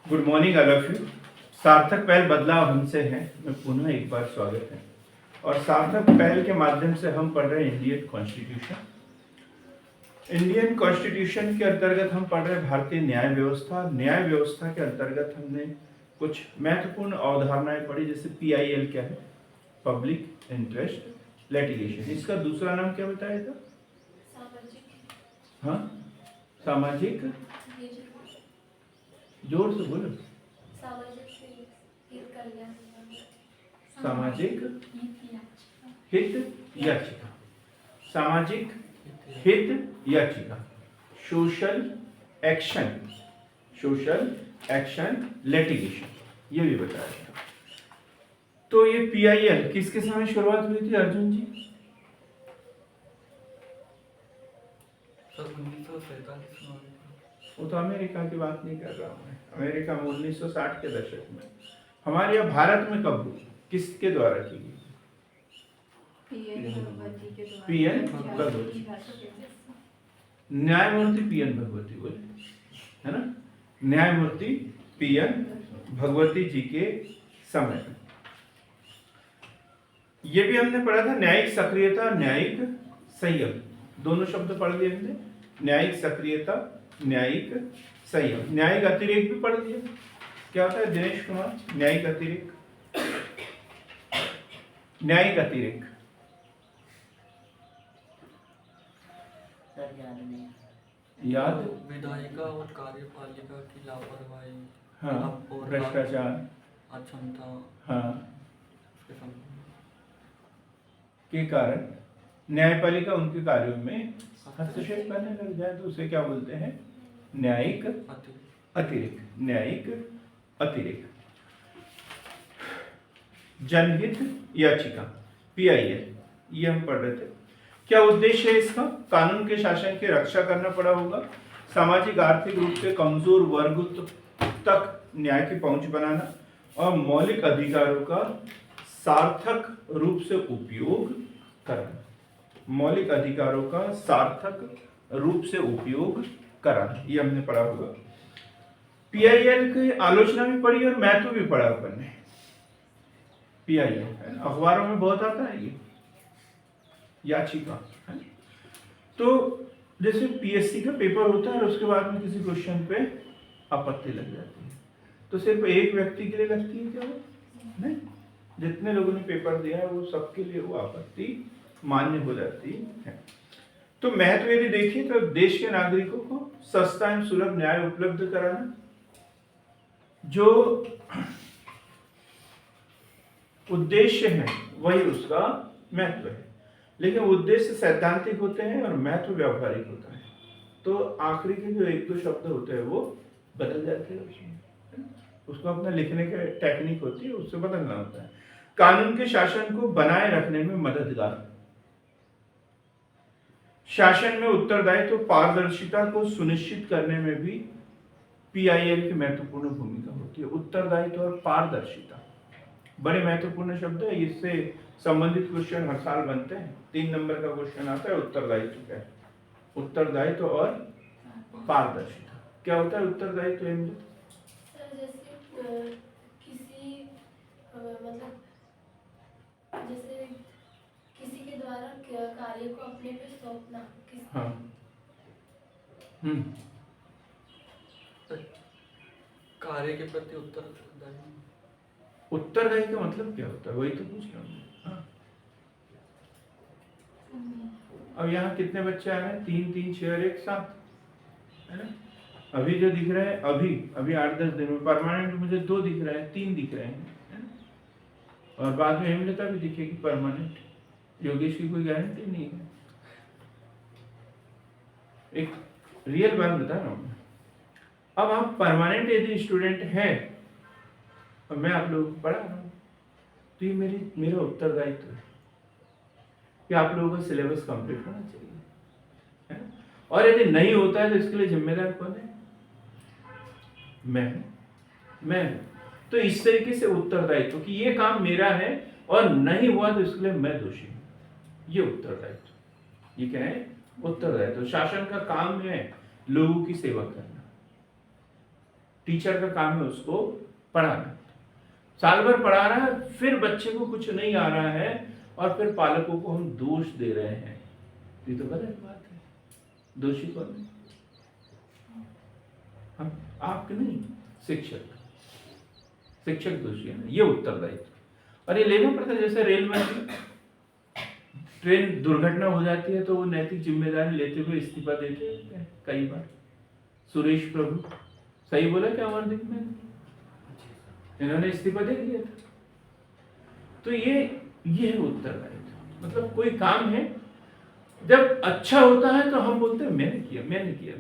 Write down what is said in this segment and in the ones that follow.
Good morning all of you. सार्थक पहल बदलाव हमसे है मैं पुनः एक बार स्वागत है। और सार्थक पहल के माध्यम से हम पढ़ रहे हैं इंडियन कॉन्स्टिट्यूशन। इंडियन कॉन्स्टिट्यूशन के अंतर्गत हम पढ़ रहे हैं भारतीय न्याय व्यवस्था। न्याय व्यवस्था के अंतर्गत हमने कुछ महत्वपूर्ण अवधारणाएं पढ़ी, जैसे PIL क्या है, पब्लिक इंटरेस्ट लिटिगेशन। इसका दूसरा नाम क्या बताया था? हाँ, सामाजिक, जोर से बोलो। सामाजिक हित याचिका, सामाजिक हित याचिका, सोशल एक्शन लिटिगेशन, ये भी बताया था। तो ये PIL किसके समय शुरुआत हुई थी अर्जुन जी? 1947 में। वो तो अमेरिका की बात नहीं कर रहा हूँ मैं। अमेरिका में 1960 के दशक में। हमारे यहाँ भारत में कब हुई, किसके द्वारा की गई? PN भगवती, न्यायमूर्ति PN भगवती बोले, है ना? न्यायमूर्ति PN भगवती जी के समय। ये भी हमने पढ़ा था, न्यायिक सक्रियता, न्यायिक संयम, दोनों शब्द पढ़ लिए हमने। न्यायिक सक्रियता, न्यायिक संयम। न्यायिक अतिरेक भी पढ़ लिया। क्या होता है दिनेश कुमार? न्यायिक अतिरेक, न्यायिक अतिरेक याद? विधायिका और कार्यपालिका की लापरवाही, हाँ, और भ्रष्टाचार, अक्षमता, हाँ, के संबंध के कारण न्यायपालिका उनके कार्यों में हस्तक्षेप करने लग जाए तो उसे क्या बोलते हैं? न्यायिक अतिरेक, न्यायिक अतिरेक। जनहित याचिका PIL, ये हम पढ़ रहे थे। क्या उद्देश्य है इसका? कानून के शासन की रक्षा करना पड़ा होगा, सामाजिक आर्थिक रूप से कमजोर वर्ग तक न्याय की पहुंच बनाना और मौलिक अधिकारों का सार्थक रूप से उपयोग करना। मौलिक अधिकारों का सार्थक रूप से उपयोग कराना, ये हमने पढ़ा होगा। PIL की आलोचना भी पढ़ी और महत्व भी पढ़ा अपन ने। PIL अखबारों में बहुत आता है ये याचिका, है? तो जैसे PSC का पेपर होता है और उसके बाद में किसी क्वेश्चन पे आपत्ति लग जाती है, तो सिर्फ एक व्यक्ति के लिए लगती है क्या? वो नहीं, जितने लोगों ने पेपर दिया है वो सबके लिए वो आपत्ति मान्य हो जाती है। तो महत्व यदि देखिए तो देश के नागरिकों को सस्ता एवं सुलभ न्याय उपलब्ध कराना, जो उद्देश्य है वही उसका महत्व है। लेकिन उद्देश्य सैद्धांतिक होते हैं और महत्व व्यावहारिक होता है, तो आखिरी के जो एक दो शब्द होते हैं वो बदल जाते हैं उसमें, उसको अपना लिखने की टेक्निक होती है, उससे बदलना होता है। कानून के शासन को बनाए रखने में मददगार, शासन में उत्तरदायित्व, पारदर्शिता को सुनिश्चित करने में भी PIL की महत्वपूर्ण भूमिका होती है। उत्तरदायित्व और पारदर्शिता बड़े महत्वपूर्ण शब्द है, इससे संबंधित क्वेश्चन हर साल बनते हैं। 3 नंबर का क्वेश्चन आता है उत्तरदायित्व का, उत्तरदायित्व और पारदर्शिता। क्या होता है उत्तरदायित्व? सर जैसे किसी मतलब जैसे किसी के द्वारा कार्य को अपने पे सौंपना। हाँ, कार्य के प्रति उत्तरदायी। उत्तरदायी का मतलब क्या होता है वही तो पूछ रहा हूँ। हाँ, अब यहाँ कितने बच्चे आ रहे हैं? 3 3 6 और 1 7, है ना? अभी जो दिख रहे हैं अभी 8-10 दिन में परमानेंट मुझे 2 दिख रहे हैं, 3 दिख रहे हैं, है ना? और बाद में हेमलता भी दिखेगी परमानेंट। योगेश की कोई गारंटी नहीं है। एक रियल बात बता रहा हूँ। अब आप परमानेंट यदि स्टूडेंट हैं और मैं आप लोगों को पढ़ा रहा हूँ, तो ये मेरा उत्तरदायित्व है कि आप लोगों का सिलेबस कंप्लीट होना चाहिए, है? और यदि नहीं होता है तो इसके लिए जिम्मेदार कौन है? मैं। तो इस तरीके से उत्तरदायित्व कि ये काम मेरा है और नहीं हुआ तो इसके लिए मैं दोषी हूं, ये उत्तरदायित्व। ये क्या है? उत्तरदायित्व। शासन का काम है लोगों की सेवा करना, टीचर का काम है उसको पढ़ाना। साल भर पढ़ा रहा है, फिर बच्चे को कुछ नहीं आ रहा है और फिर पालकों को हम दोष दे रहे हैं, ये तो गलत बात है। दोषी कौन है? हम, आप नहीं, शिक्षक दोषी है ना, ये उत्तरदायित्व। और ये लेना पड़ता है। जैसे रेलवे में ट्रेन दुर्घटना हो जाती है तो वो नैतिक जिम्मेदारी लेते हुए इस्तीफा देते हैं कई बार। सुरेश प्रभु, सही बोला क्या अमरदीप में? इन्होंने इस्तीफा दे दिया था। तो ये है उत्तरदायित्व। मतलब कोई काम है, जब अच्छा होता है तो हम बोलते हैं मैंने किया।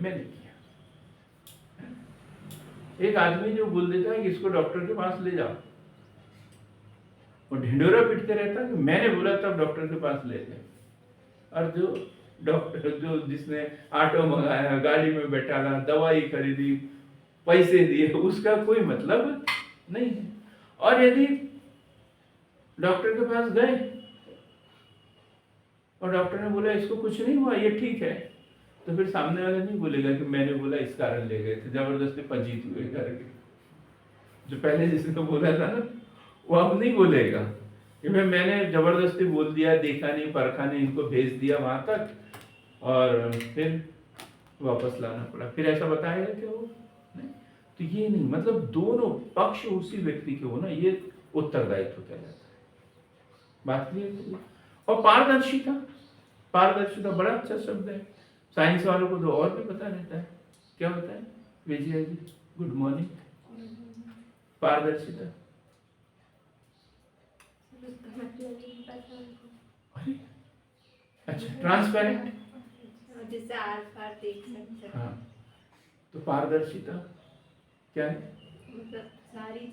एक आदमी जो बोल देता है कि इसको डॉक्टर के पास ले जाओ, वो ढिंडोरा पीटते रहता है कि मैंने बोला तब डॉक्टर के पास ले गए। और जो डॉक्टर, जो जिसने ऑटो मंगाया, गाड़ी में बैठाना, दवाई खरीदी, पैसे दिए, उसका कोई मतलब नहीं है। और यदि डॉक्टर के पास गए और डॉक्टर ने बोला इसको कुछ नहीं हुआ, ये ठीक है, तो फिर सामने वाला नहीं बोलेगा कि मैंने बोला इस कारण ले गए थे, जबरदस्ती पंजीत हुए करके। जो पहले जिसने बोला था ना, वो अब नहीं बोलेगा कि मैंने जबरदस्ती बोल दिया, देखा नहीं, परखा नहीं, इनको भेज दिया वहां तक और फिर वापस लाना पड़ा, फिर ऐसा बताएगा क्या वो? नहीं। तो ये नहीं, मतलब दोनों पक्ष उसी व्यक्ति के हो ना, ये उत्तरदायित्व कहलाता है। बात क्लियर? और पारदर्शिता बड़ा अच्छा शब्द है। साइंस वालों को तो और भी पता रहता है। क्या होता है विजया जी? Good morning. पारदर्शिता, अच्छा, ट्रांसपेरेंट, जिससे आर पार देख सकते हैं। हाँ, तो पारदर्शिता क्या है? मतलब सारी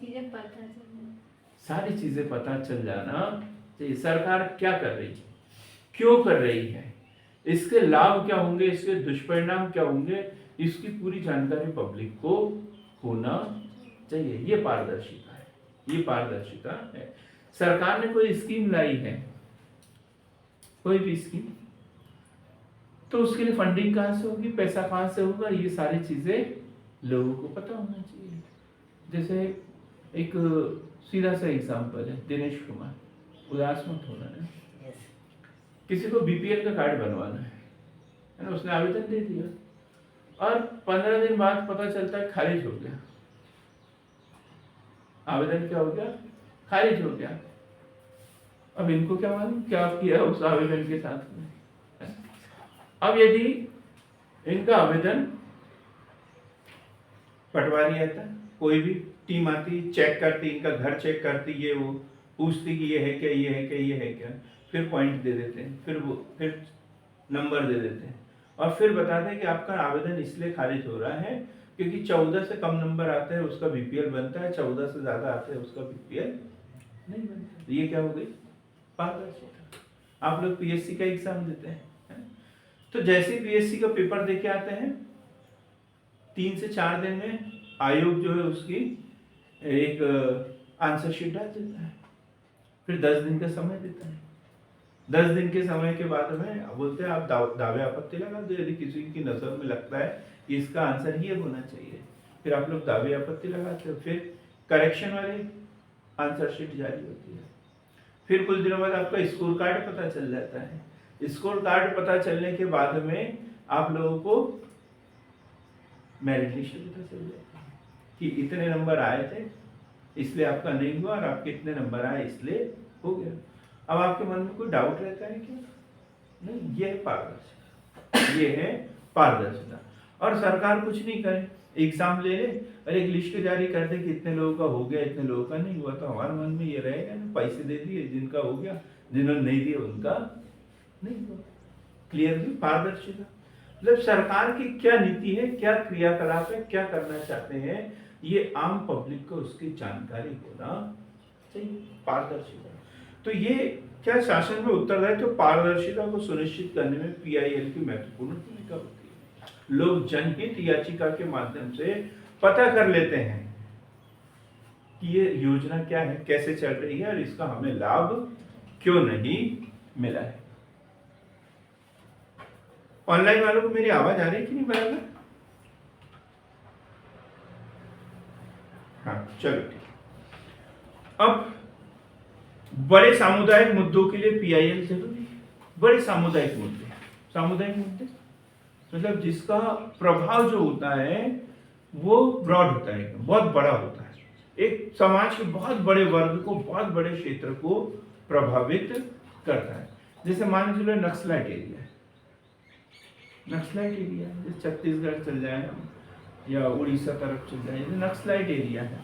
चीजें पता चल जाना चाहिए। सरकार क्या कर रही है, क्यों कर रही है, इसके लाभ क्या होंगे, इसके दुष्परिणाम क्या होंगे, इसकी पूरी जानकारी पब्लिक को होना चाहिए। ये पारदर्शिता है। सरकार ने कोई स्कीम लाई है, कोई भी स्कीम, तो उसके लिए फंडिंग कहाँ से होगी, पैसा कहाँ से होगा, ये सारी चीजें लोगों को पता होना चाहिए। जैसे एक सीधा सा एग्जांपल है, दिनेश कुमार, उदास मत होना है, किसी को बीपीएल का कार्ड बनवाना है ना, उसने आवेदन दे दिया और 15 दिन बाद पता चलता है खारिज हो गया। आवेदन क्या हो गया? खारिज हो गया। अब इनको क्या मालूम क्या किया उस आवेदन के साथ में। अब यदि इनका आवेदन पटवारी आता, कोई भी टीम आती, चेक करती, इनका घर चेक करती, ये वो पूछती कि ये है क्या, ये है क्या, ये है क्या, फिर पॉइंट दे देते हैं, फिर नंबर दे देते हैं और फिर बताते हैं कि आपका आवेदन इसलिए खारिज हो रहा है क्योंकि 14 से कम नंबर आते हैं उसका बीपीएल बनता है, 14 से ज्यादा आते हैं उसका बीपीएल नहीं बनता। तो ये क्या हो गई? पारदर्शिता। आप लोग पीएससी का एग्जाम देते हैं, तो जैसे पीएससी का पेपर देके आते हैं 3 से 4 दिन में आयोग जो है उसकी एक आंसर शीट डाल देता है, फिर 10 दिन का समय देता है। 10 दिन के समय के बाद में बोलते हैं आप दावे आपत्ति लगा दो, यदि किसी की नजर में लगता है कि इसका आंसर ये होना चाहिए, फिर आप लोग दावे आपत्ति लगाते हो, फिर करेक्शन वाली आंसर शीट जारी होती है। फिर कुछ दिनों बाद आपका स्कोर कार्ड पता चल जाता है। स्कोर कार्ड पता चलने के बाद में आप लोगों को मेरिट लिस्ट पता चल जाता है कि इतने नंबर आए थे इसलिए आपका नहीं हुआ और आपके इतने नंबर आए इसलिए हो गया। अब आपके मन में कोई डाउट रहता है क्या? नहीं, ये है पारदर्शिता। और सरकार कुछ नहीं करे, एग्जाम ले ले और एक लिस्ट जारी कर दे कि इतने लोगों का हो गया, इतने लोगों का नहीं हुआ, तो हमारे मन में ये रहेगा ना, पैसे दे दिए, जिनका हो गया, जिन्होंने नहीं दिए उनका नहीं हुआ। क्लियरली पारदर्शिता मतलब सरकार की क्या नीति है, क्या क्रियाकलाप है, क्या करना चाहते हैं, ये आम पब्लिक को उसकी जानकारी होना चाहिए। पारदर्शिता, तो ये क्या शासन में उत्तरदायित्व, तो पारदर्शिता को सुनिश्चित करने में पीआईएल की महत्वपूर्ण भूमिका होती है। लोग जनहित याचिका के माध्यम से पता कर लेते हैं कि ये योजना क्या है, कैसे चल रही है और इसका हमें लाभ क्यों नहीं मिला है। ऑनलाइन वालों को मेरी आवाज आ रही है कि नहीं बराबर? हाँ चलो ठीक है। अब बड़े सामुदायिक मुद्दों के लिए पीआईएल जरूरी है। बड़े सामुदायिक मुद्दे मतलब जिसका प्रभाव जो होता है वो ब्रॉड होता है, बहुत बड़ा होता है, एक समाज के बहुत बड़े वर्ग को, बहुत बड़े क्षेत्र को प्रभावित करता है। जैसे मान लीजिए नक्सलाइट एरिया जैसे छत्तीसगढ़ चल जाए हम या उड़ीसा तरफ चल जाए, नक्सलाइट एरिया है।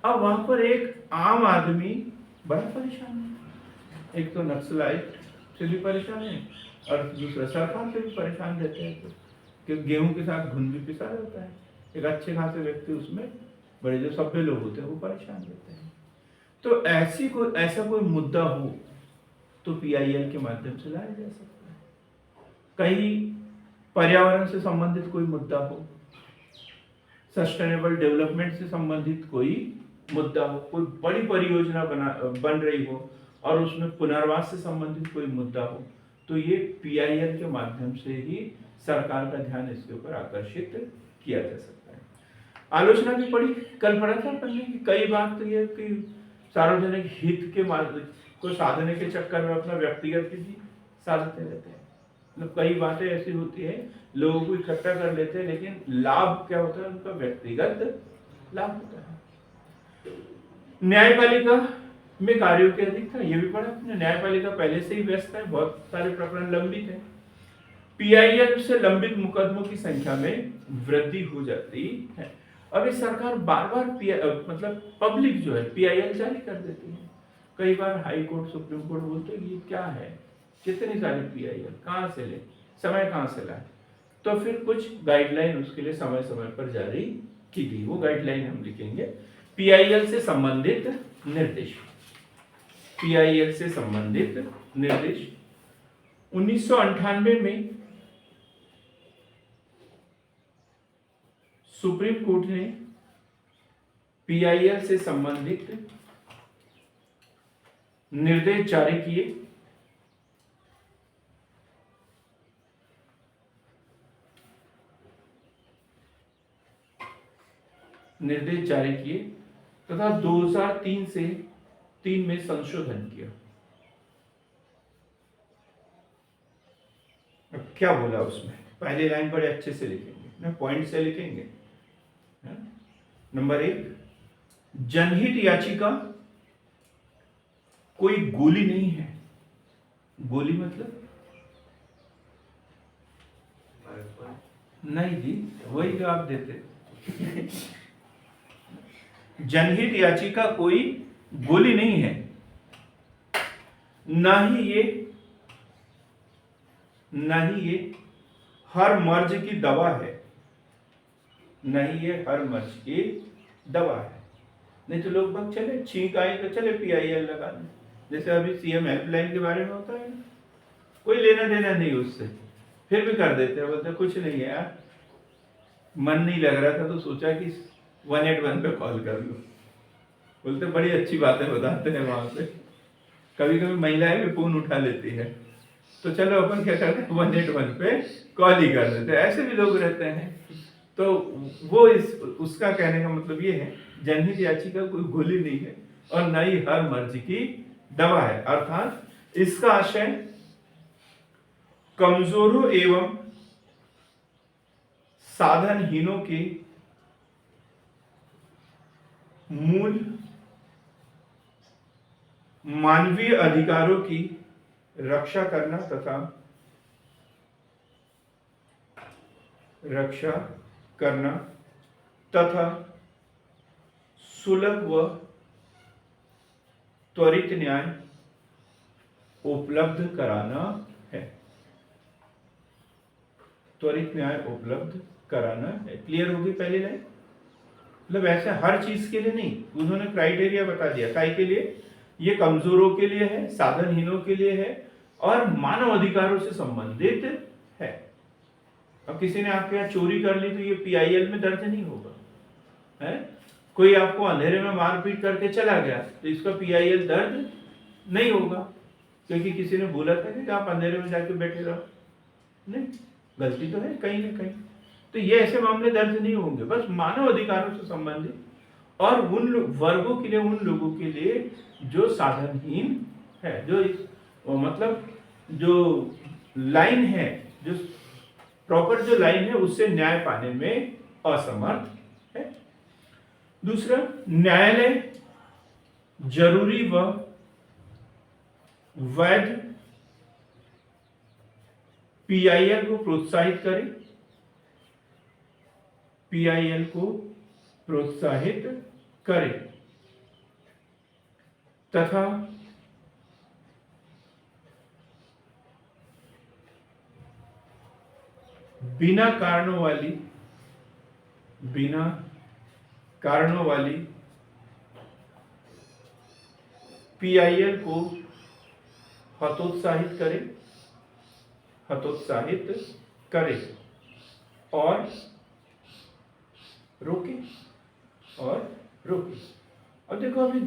अब वहां पर एक आम आदमी बड़ा परेशान है। एक तो नक्सलाइट से भी परेशान है और दूसरा सरकार से भी परेशान रहते हैं, कि गेहूं के साथ घुन भी पिसा रहता है। एक अच्छे खासे व्यक्ति उसमें, बड़े जो सभ्य लोग होते हैं वो परेशान रहते हैं। तो ऐसा कोई मुद्दा हो तो पीआईएल के माध्यम से लाया जा सकता है। कहीं पर्यावरण से संबंधित कोई मुद्दा हो, सस्टेनेबल डेवलपमेंट से संबंधित कोई मुद्दा हो, कोई बड़ी परियोजना बन रही हो और उसमें पुनर्वास से संबंधित कोई मुद्दा हो, तो ये पीआईएल के माध्यम से ही सरकार का ध्यान इसके ऊपर आकर्षित किया जा सकता है। आलोचना भी पड़ी, कल पढ़ा था अपन ने कि कई बार तो ये कि सार्वजनिक हित के माध्यम को साधने के चक्कर में अपना व्यक्तिगत भी साधते रहते हैं। मतलब कई बातें ऐसी होती है, लोगों को इकट्ठा कर लेते हैं, लेकिन लाभ क्या होता है, उनका व्यक्तिगत लाभ होता है। न्यायपालिका में कार्यों की अधिकता, ये भी पढ़ा आपने। न्यायपालिका पहले से ही व्यस्त है, बहुत सारे प्रकरण लंबित है। पीआईएल से लंबित मुकदमों की संख्या में वृद्धि हो जाती है। अब ये सरकार बार बार मतलब पब्लिक जो है पीआईएल जारी कर देती है। कई बार हाई कोर्ट, सुप्रीम कोर्ट बोलते हैं ये क्या है, कितनी सारी पीआईएल कहाँ से ले, समय कहाँ से लाए, तो फिर कुछ गाइडलाइन उसके लिए समय समय पर जारी की गई। वो गाइडलाइन हम लिखेंगे। पीआईएल से संबंधित निर्देश, पीआईएल से संबंधित निर्देश 1998 में सुप्रीम कोर्ट ने पीआईएल से संबंधित निर्देश जारी किए। तथा 2003 से 3 में संशोधन किया। अब क्या बोला उसमें, पहली लाइन बड़े अच्छे से लिखेंगे ना, पॉइंट से लिखेंगे। नंबर 1, जनहित याचिका कोई गोली नहीं है। गोली मतलब नहीं जी, वही जवाब देते। जनहित याचिका कोई गोली नहीं है, ना ही ये हर मर्ज की दवा है। नहीं ये हर मर्ज की दवा है। नहीं तो लोग बाग चले, छींक आई तो चले पीआईएल लगाने, जैसे अभी सीएम हेल्पलाइन के बारे में होता है ना, कोई लेना देना नहीं उससे, फिर भी कर देते हैं। बोलते कुछ नहीं है यार, मन नहीं लग रहा था तो सोचा कि 181 पे कॉल कर लो। बोलते बड़ी अच्छी बातें बताते हैं वहां पे। कभी कभी महिलाएं भी फोन उठा लेती है, तो चलो अपन क्या करते हैं 181 पे कॉल ही कर देते हैं। ऐसे भी लोग रहते हैं। तो वो उसका कहने का मतलब ये है, जनहित याचिका कोई गोली नहीं है और न ही हर मर्ज की दवा है। अर्थात इसका आशय कमजोरों एवं साधनहीनों के मूल मानवीय अधिकारों की रक्षा करना तथा सुलभ व त्वरित न्याय उपलब्ध कराना है। त्वरित न्याय उपलब्ध कराना है। क्लियर होगी पहली लाइन? मतलब ऐसे हर चीज के लिए नहीं, उन्होंने क्राइटेरिया बता दिया। काय के लिए? ये कमजोरों के लिए है, साधनहीनों के लिए है और मानव अधिकारों से संबंधित है। अब किसी ने आपके यहाँ चोरी कर ली तो ये पीआईएल में दर्ज नहीं होगा, है? कोई आपको अंधेरे में मारपीट करके चला गया तो इसका पीआईएल दर्ज नहीं होगा, क्योंकि किसी ने बोला था कि आप अंधेरे में जाके बैठे रहो। नहीं, गलती तो है कहीं ना कहीं। तो ये ऐसे मामले दर्ज नहीं होंगे। बस मानव अधिकारों से संबंधित और उन वर्गों के लिए, उन लोगों के लिए जो साधनहीन है, जो वो मतलब जो लाइन है, जो प्रॉपर जो लाइन है उससे न्याय पाने में असमर्थ है। दूसरा, न्यायालय जरूरी व वैध पीआईएल को प्रोत्साहित करे, पीआईएल को प्रोत्साहित करे तथा बिना कारणों वाली पीआईएल को हतोत्साहित करे और रोके। अब देखो, अभी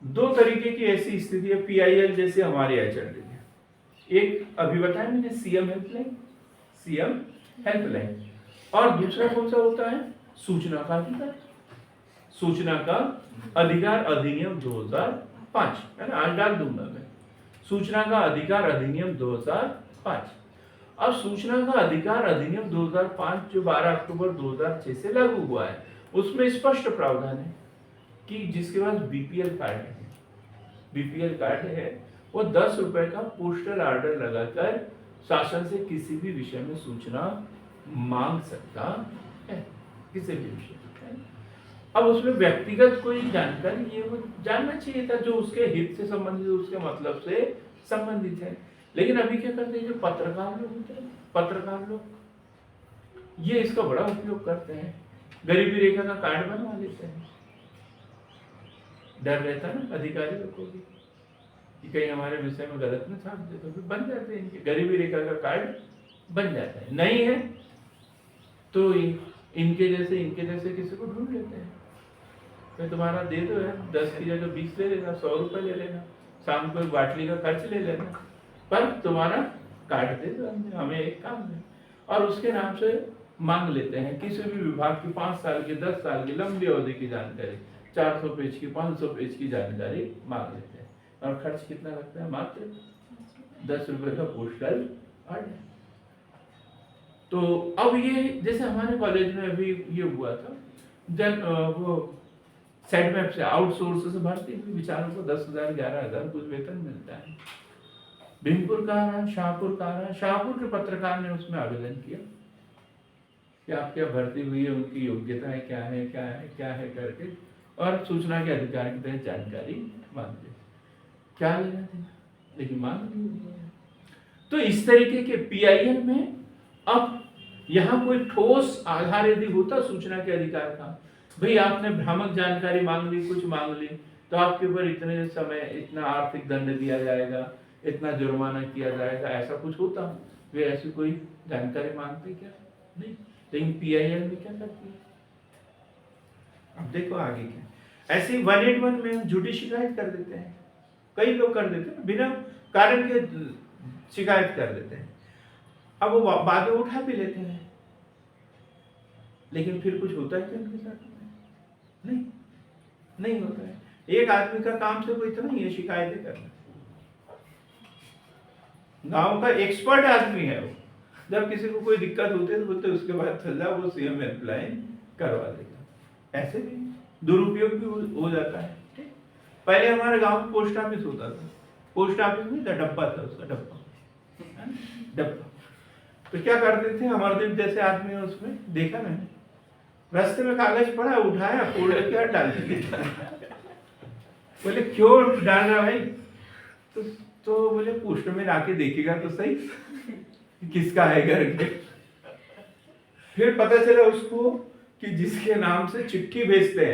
दो तरीके की ऐसी स्थिति है पीआईएल जैसे हमारे यहाँ चल रही है। एक अभी बताया मैंने, सीएम हेल्पलाइन, और दूसरा कौन सा होता है, सूचना का अधिकार अधिनियम 2005, है ना, आज डाल दूंगा मैं, सूचना का अधिकार अधिनियम 2005। अब सूचना का अधिकार अधिनियम 2005 जो 12 अक्टूबर 2006 से लागू हुआ है, उसमें स्पष्ट प्रावधान है कि जिसके पास बीपीएल कार्ड है वो 10 रुपए का पोस्टल ऑर्डर लगाकर शासन से किसी भी विषय में सूचना मांग सकता है, किसी भी विषय में। अब उसमें व्यक्तिगत कोई जानकारी ये वो जानना चाहिए था जो उसके हित से संबंधित, उसके मतलब से संबंधित है। लेकिन अभी क्या करते हैं, जो पत्रकार लोग होते हैं, पत्रकार लोग ये इसका बड़ा उपयोग करते हैं, गरीबी रेखा का कार्ड बनवा लेते हैं। डर रहता है ना अधिकारी लोग को भी कि कहीं हमारे विषय में गलत न छाप दे, तो फिर बन जाते हैं, इनके गरीबी रेखा का कार्ड बन जाता है। नहीं है तो इनके जैसे किसी को ढूंढ लेते हैं, तो तुम्हारा दे दो यार, 10 की जगह 20 ले लेना, 100 रुपए ले लेना, शाम को एक बाटली का खर्च ले लेना, पर तुम्हारा कार्ड दे दो, हमें एक काम है। और उसके नाम से मांग लेते हैं किसी भी विभाग की 5 साल की, 10 साल की लंबी अवधि की जानकारी, 400 पेज की, 500 पेज की जानकारी मांग लेते हैं। और खर्च कितना लगता है, मात्र 10 रुपए का पोस्टल ऑर्डर। तो अब ये जैसे हमारे कॉलेज में अभी ये हुआ था, जब वो सेटमैप से आउटसोर्स से भर्ती हुई बेचारों को 10,000 11,000 कुछ वेतन मिलता है। भीमपुर का रहा, शाहपुर का रहा, शाहपुर के पत्रकार ने उसमें आवेदन किया कि आप क्या भर्ती हुई है, उनकी योग्यताएं क्या है करके, और सूचना के अधिकार के तहत जानकारी मांग ली। क्या लेना देना, लेकिन मांग ली। तो इस तरीके के पीआईएल में अब यहाँ कोई ठोस आधार यदि होता सूचना के अधिकार का, भाई आपने भ्रामक जानकारी मांग ली, कुछ मांग ली, तो आपके ऊपर इतने समय इतना आर्थिक दंड दिया जाएगा, इतना जुर्माना किया जाएगा, ऐसा कुछ होता। वे ऐसी कोई जानकारी मांगते क्या? नहीं। लेकिन पीआईएल में क्या करती है? अब देखो आगे क्या, ऐसे 181 में हम झूठी शिकायत कर देते हैं, कई लोग कर देते हैं, बिना कारण के शिकायत कर देते हैं। अब वो बाद में उठा भी लेते हैं, लेकिन फिर कुछ होता है क्या उनके साथ? नहीं होता है। एक आदमी का काम से कोई इतना ही है शिकायतें करना, गांव का एक्सपर्ट आदमी है वो, जब किसी को कोई दिक्कत होती है तो बोलते उसके बाद चल जाओ, वो सीएम हेल्पलाइन करवा देगा। ऐसे भी दुरुपयोग भी हो जाता है। ठीक, पहले हमारे गांव में पोस्ट ऑफिस होता था, पोस्ट ऑफिस में डब्बा था, उसका डब्बा। तो क्या करते थे, अमरदीप जैसे आदमी है, उसमें देखा मैंने, रास्ते में कागज पड़ा, उठाया, फोल्ड किया, डाल दिया। बोले क्यों डाल रहा भाई? तो बोले पोस्टमैन आके देखेगा तो सही किसका है करके। फिर पता चला उसको कि जिसके नाम से चिट्ठी भेजते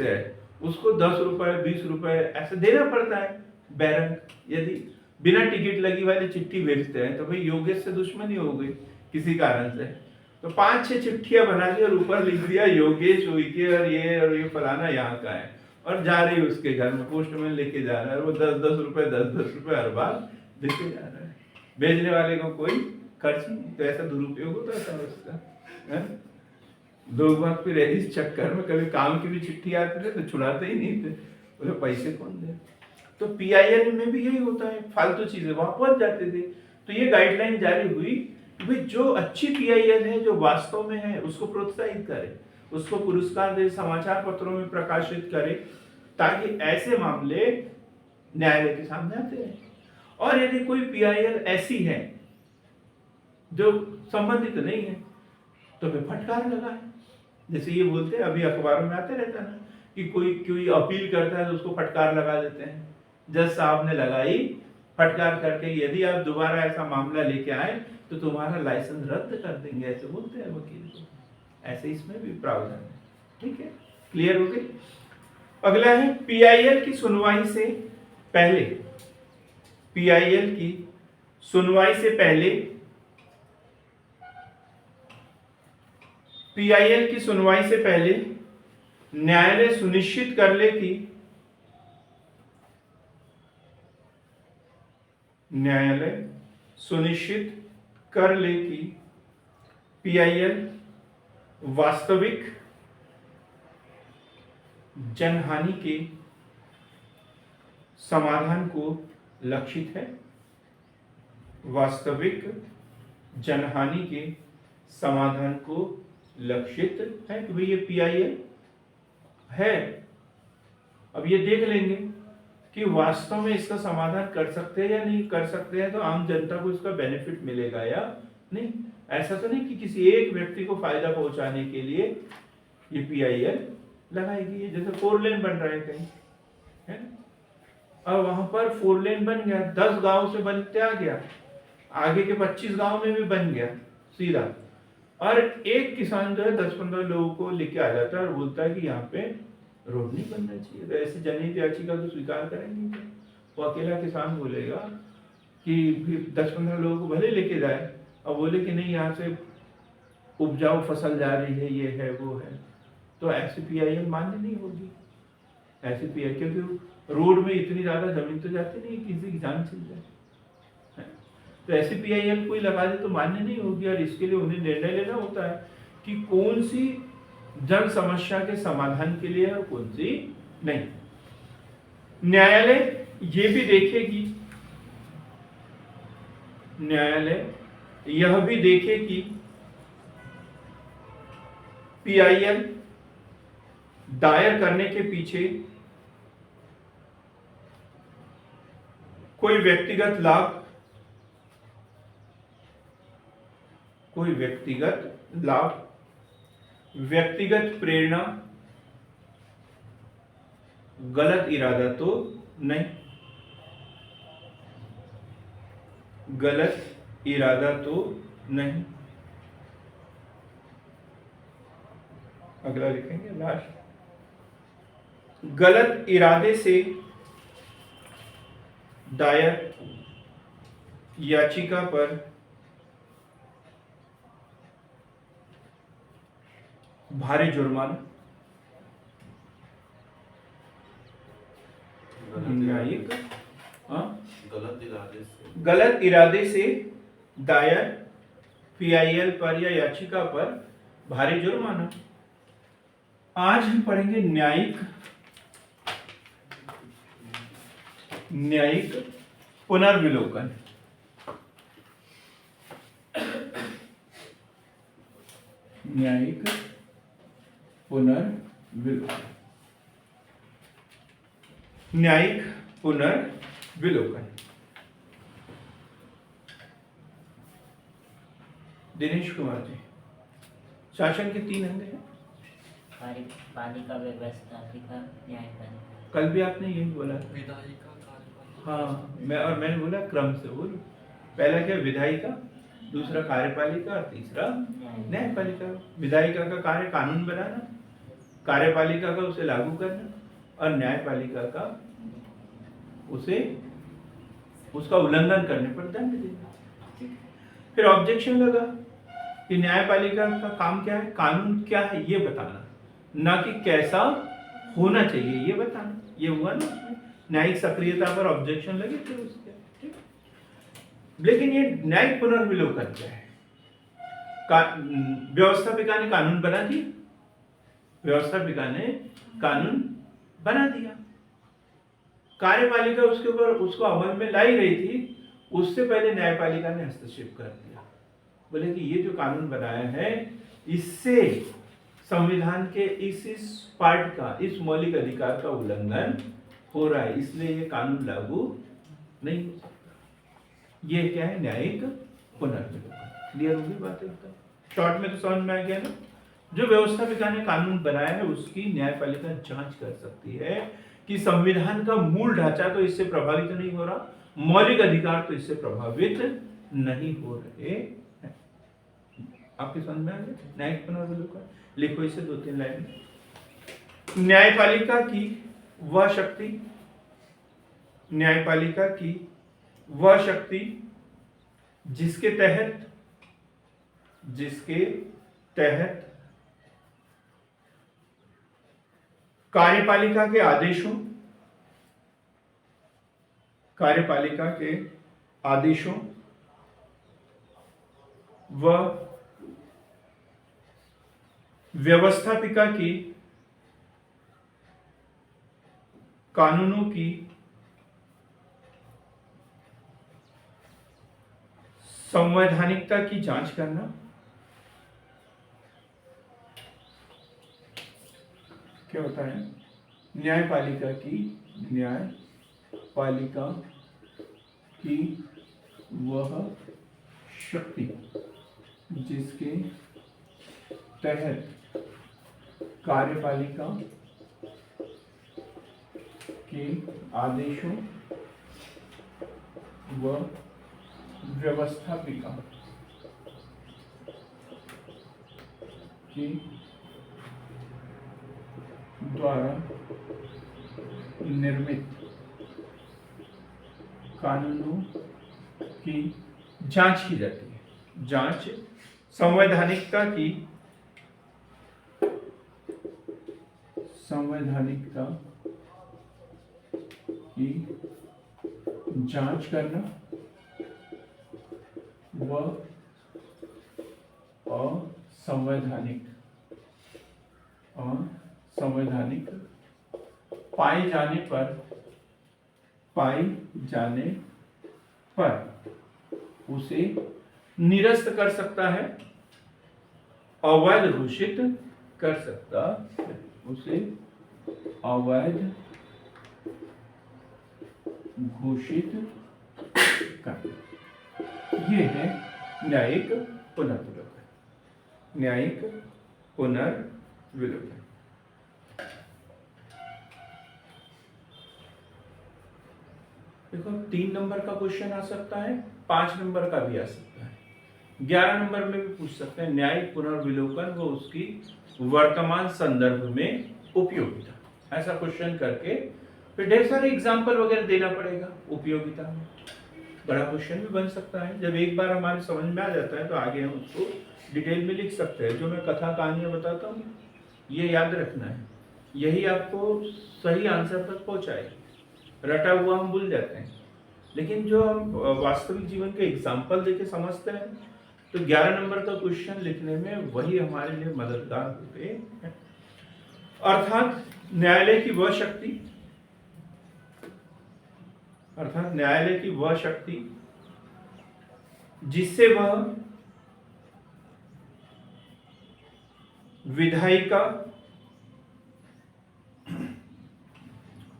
हैं, उसको 10 रुपए 20 रुपए ऐसे देना पड़ता है बैरक। यदि बिना टिकट लगी वाली चिट्ठी भेजते हैं तो भाई योगेश से दुश्मनी हो गई किसी कारण से, तो 5-6 चिट्ठियां बना दी और ऊपर लिख दिया योगेश उइके और ये फलाना यहाँ का है, और जा रही है उसके घर में, पोस्टमैन लेके जा रहा है, वो 10-10 रुपए हर बार देते जा रहा है, भेजने वाले को कोई खर्च नहीं। तो ऐसा दुरुपयोग होता था उसका। लोग बात फिर इस चक्कर में कभी काम की भी चिट्ठी आती थे तो छुड़ाते ही नहीं थे, बोले पैसे कौन दे। तो पीआईएल में भी यही होता है, फालतू चीजें वहां पहुंच जाते थे। तो ये गाइडलाइन जारी हुई कि भाई जो अच्छी पीआईएल है, जो वास्तव में है, उसको प्रोत्साहित करे, उसको पुरस्कार दे, समाचार पत्रों में प्रकाशित करे, ताकि ऐसे मामले न्यायालय के सामने आते रहे। और यदि कोई पीआईएल ऐसी है जो संबंधित नहीं है तो फिर फटकार लगाए। जैसे ये बोलते हैं, अभी अखबारों में आते रहता है ना कि कोई अपील करता है तो उसको फटकार लगा देते हैं। जज साहब ने लगाई फटकार करके, यदि आप दोबारा ऐसा मामला लेके आए तो तुम्हारा लाइसेंस रद्द कर देंगे, ऐसे बोलते हैं वकील को। ऐसे इसमें भी प्रावधान है। ठीक है, क्लियर हो गई। अगला है पीआईएल की सुनवाई से पहले, पीआईएल की सुनवाई से पहले, पीआईएल की सुनवाई से पहले न्यायालय सुनिश्चित कर ले कि न्यायालय सुनिश्चित कर ले कि पीआईएल वास्तविक जनहानि के समाधान को लक्षित है, वास्तविक जनहानि के समाधान को लक्षित है कि भाई ये पीआईएल है। अब ये देख लेंगे कि वास्तव में इसका समाधान कर सकते हैं या नहीं कर सकते हैं, तो आम जनता को इसका बेनिफिट मिलेगा या नहीं। ऐसा तो नहीं कि किसी एक व्यक्ति को फायदा पहुंचाने के लिए ये पीआईएल लगाई गई है। जैसे 4 लेन बन रहा है कहीं, है, अब वहां पर 4 लेन बन गया, 10 गांव से बनते आ गया, आगे के 25 गांव में भी बन गया सीधा, और एक किसान जो है 10-15 लोगों को लेके आ जाता है और बोलता है कि यहाँ पे रोड नहीं बनना चाहिए। तो ऐसे जनहित याचिका को स्वीकार करेंगे क्या? वो अकेला किसान बोलेगा कि 10-15 लोगों को भले लेके जाए और बोले कि नहीं यहाँ से उपजाऊ फसल जा रही है, ये है वो है, तो ऐसी पीआईएल मान्य नहीं होगी। ऐसी पीआईएल, क्योंकि रोड में इतनी ज्यादा जमीन तो जाती नहीं किसी की जान चल जाए, तो ऐसी पीआईएल कोई लगा दे तो मान्य नहीं होगी। और इसके लिए उन्हें निर्णय लेना होता है कि कौन सी जन समस्या के समाधान के लिए और कौन सी नहीं। न्यायालय ये भी देखेगी, न्यायालय यह भी देखे कि पीआईएल दायर करने के पीछे कोई व्यक्तिगत लाभ, कोई व्यक्तिगत लाभ, व्यक्तिगत प्रेरणा, गलत इरादा तो नहीं, गलत इरादा तो नहीं। अगला लिखेंगे लास्ट, गलत इरादे से दायर याचिका पर भारी जुर्माना, न्यायिक, गलत इरादे से दायर पीआईएल पर या याचिका पर भारी जुर्माना। आज हम पढ़ेंगे न्यायिक, न्यायिक पुनर्विलोकन। न्यायिक पुनर्विलोकन, न्यायिक पुनर्विलोकन। दिनेश कुमार जी, शासन के 3 अंग हैं, कार्यपालिका, व्यवस्थापिका, न्यायपालिका। कल भी आपने यही बोला। विधायिका, कार्यपालिका। हाँ, मैंने बोला क्रम से बोलो। पहला क्या, विधायिका, दूसरा कार्यपालिका और तीसरा न्यायपालिका। विधायिका का कार्य कानून बनाना, कार्यपालिका का उसे लागू करना, और न्यायपालिका का उसे उसका उल्लंघन करने पर दंड देना। फिर ऑब्जेक्शन लगा कि न्यायपालिका का काम क्या है, कानून क्या है ये बताना, ना कि कैसा होना चाहिए ये बताना। ये हुआ ना उसमें, न्यायिक सक्रियता पर ऑब्जेक्शन लगे थे उसके। ठीक, लेकिन ये न्यायिक पुनर्विलोकन क्या है? व्यवस्थापिका ने कानून बना दिया, व्यवस्थापिका ने कानून बना दिया। कार्यपालिका उसके ऊपर उसको अमल में ला ही रही थी, उससे पहले न्यायपालिका ने हस्तक्षेप कर दिया, बोले कि ये जो कानून बनाया है इससे संविधान के इस पार्ट का, इस मौलिक अधिकार का उल्लंघन हो रहा है, इसलिए ये कानून लागू नहीं हो सकता। ये क्या है? न्यायिक पुनर्विलोकन। क्लियर होगी बात एकदम? शॉर्ट में तो समझ में आ गया ना? जो व्यवस्थापिका ने कानून बनाया है उसकी न्यायपालिका जांच कर सकती है कि संविधान का मूल ढांचा तो इससे प्रभावित नहीं हो रहा, मौलिक अधिकार तो इससे प्रभावित नहीं हो रहे हैं। आपके समझ में आ गया? न्यायिक पुनर्विलोकन। लिखो इसे 2-3 लाइन में। न्यायपालिका की वह शक्ति, न्यायपालिका की वह शक्ति जिसके तहत कार्यपालिका के आदेशों व व्यवस्थापिका की कानूनों की संवैधानिकता की जांच करना, क्या होता है? न्यायपालिका की वह शक्ति जिसके तहत कार्यपालिका के आदेशों व व्यवस्थापिका के द्वारा निर्मित कानूनों की जांच की जाती है। जांच संवैधानिकता की जांच करना व असंवैधानिक पाए जाने पर उसे निरस्त कर सकता है, अवैध घोषित कर सकता है, उसे अवैध घोषित करना। ये है न्यायिक पुनर्विलोकन। न्यायिक पुनर्विलोकन। देखो 3 नंबर का क्वेश्चन आ सकता है, 5 नंबर का भी आ सकता है, 11 नंबर में भी पूछ सकते हैं। न्यायिक पुनर्विलोकन व उसकी वर्तमान संदर्भ में उपयोगिता, ऐसा क्वेश्चन करके फिर ढेर सारे एग्जाम्पल वगैरह देना पड़ेगा उपयोगिता में। बड़ा क्वेश्चन भी बन सकता है। जब एक बार हमारे समझ में आ जाता है तो आगे हम उसको डिटेल में लिख सकते हैं। जो मैं कथा कहानियां बताता हूँ ये याद रखना है, यही आपको सही आंसर तक पहुंचाएगी। रटा हुआ हम भूल जाते हैं, लेकिन जो हम वास्तविक जीवन के एग्जाम्पल देके समझते हैं तो 11 नंबर का क्वेश्चन लिखने में वही हमारे लिए मददगार होते हैं। अर्थात न्यायालय की वह शक्ति जिससे वह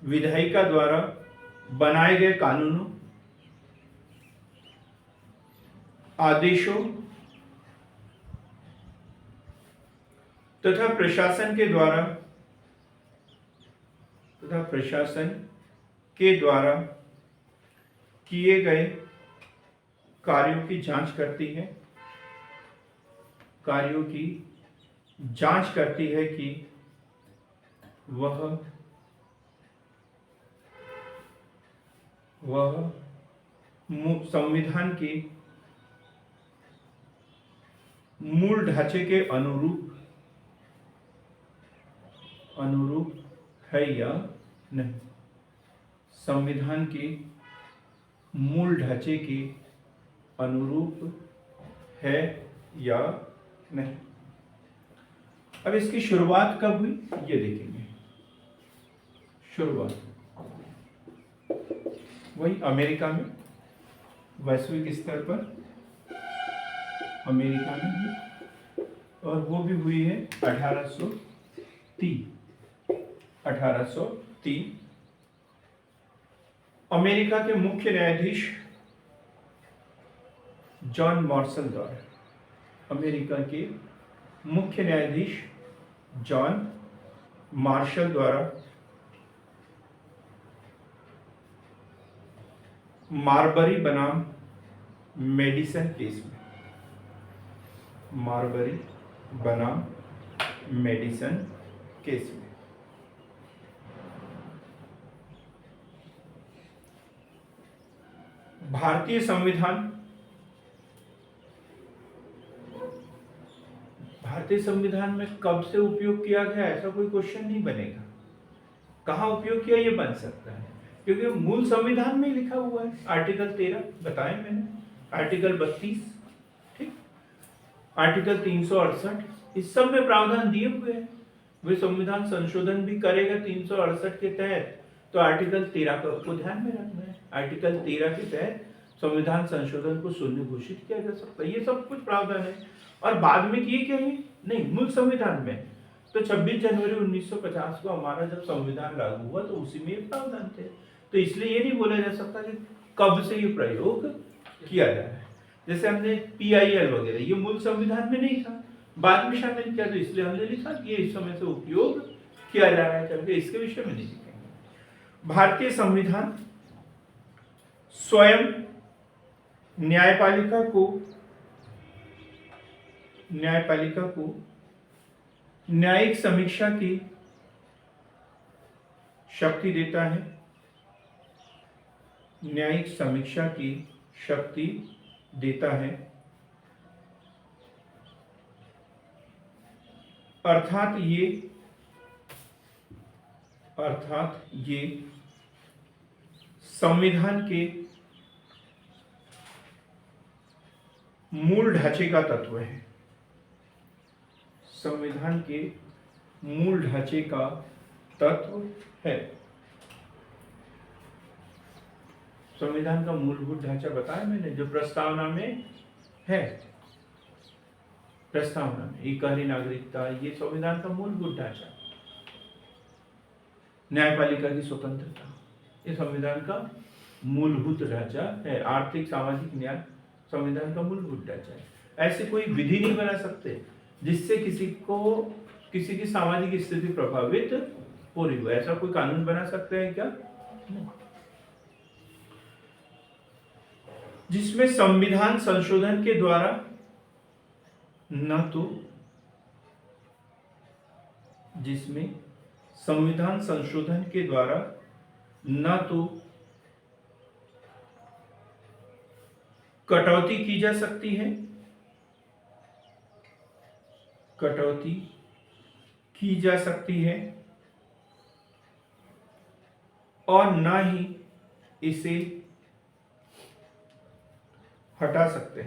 विधायिका द्वारा बनाए गए कानूनों, आदेशों तथा प्रशासन के द्वारा किए गए कार्यों की जांच करती है कि वह संविधान के मूल ढांचे के अनुरूप है या नहीं। संविधान के मूल ढांचे के अनुरूप है या नहीं। अब इसकी शुरुआत कब हुई ये देखेंगे। शुरुआत वही अमेरिका में, वैश्विक स्तर पर अमेरिका में हुई, और वो भी हुई है 1803। अमेरिका के मुख्य न्यायाधीश जॉन मार्शल द्वारा, अमेरिका के मुख्य न्यायाधीश जॉन मार्शल द्वारा मारबरी बनाम मेडिसन केस में, मारबरी बनाम मेडिसन केस में भारतीय संविधान में कब से उपयोग किया गया ऐसा कोई क्वेश्चन नहीं बनेगा। कहाँ उपयोग किया ये बन सकता है, क्योंकि मूल संविधान में ही लिखा हुआ है। आर्टिकल 13 बताया मैंने, आर्टिकल 32, ठीक, आर्टिकल 368, इस सब में प्रावधान दिए हुए हैं। वे संविधान संशोधन भी करेगा 368 के तहत, तो आर्टिकल 13 को ध्यान में रखना है। आर्टिकल 13 के तहत संविधान संशोधन को शून्य घोषित किया जा सकता है। ये सब कुछ प्रावधान है। और बाद में किए क्या है? नहीं, मूल संविधान में तो 26 जनवरी 1950 को हमारा जब संविधान लागू हुआ तो उसी में प्रावधान थे। तो इसलिए ये नहीं बोला जा सकता कि कब से ये प्रयोग किया जा रहा है। जैसे हमने PIL वगैरह, ये मूल संविधान में नहीं था, बाद में शामिल किया, तो इसलिए हमने लिखा कि ये इस समय से उपयोग किया जा रहा है करके। इसके विषय में नहीं लिखेंगे। भारतीय संविधान स्वयं न्यायपालिका को न्यायिक समीक्षा की शक्ति देता है, न्यायिक समीक्षा की शक्ति देता है। अर्थात ये संविधान के मूल ढांचे का तत्व है, संविधान के मूल ढांचे का तत्व है। संविधान का मूलभूत ढांचा बताया मैंने, जो प्रस्तावना में है, प्रस्तावना में इकाई नागरिकता, ये संविधान का मूलभूत ढांचा। न्यायपालिका की स्वतंत्रता, ये संविधान का मूलभूत ढांचा है। आर्थिक सामाजिक न्याय संविधान का मूलभूत ढांचा है। ऐसे कोई विधि नहीं बना सकते जिससे किसी की सामाजिक स्थिति प्रभावित हो रही हो। ऐसा कोई कानून बना सकते हैं क्या? नहीं। जिसमें संविधान संशोधन के द्वारा न तो कटौती की जा सकती है, और ना ही इसे हटा सकते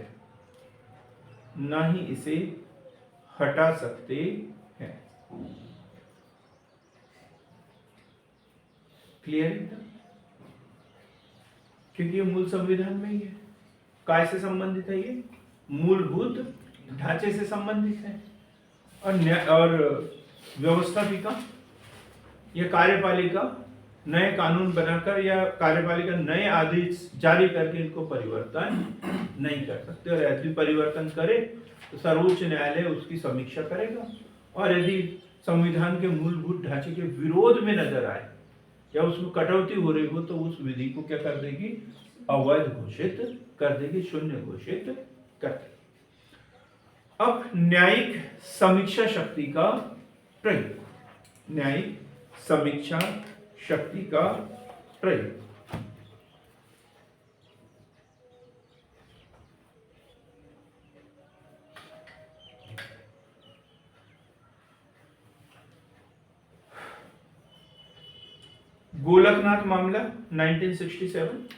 हैं, क्लियर है? क्योंकि ये मूल संविधान में ही है। काय से संबंधित है? ये मूलभूत ढांचे से संबंधित है। और व्यवस्थापिका या कार्यपालिका नए कानून बनाकर या कार्यपालिका नए आदेश जारी करके इनको परिवर्तन नहीं कर सकते, और यदि परिवर्तन करे तो सर्वोच्च न्यायालय उसकी समीक्षा करेगा, और यदि संविधान के मूलभूत ढांचे के विरोध में नजर आए या उसमें कटौती हो रही हो तो उस विधि को क्या कर देगी? अवैध घोषित कर देगी, शून्य घोषित कर देगी। अब न्यायिक समीक्षा शक्ति का प्रयोग, न्यायिक समीक्षा शक्ति का प्रयोग। गोलकनाथ मामला 1967,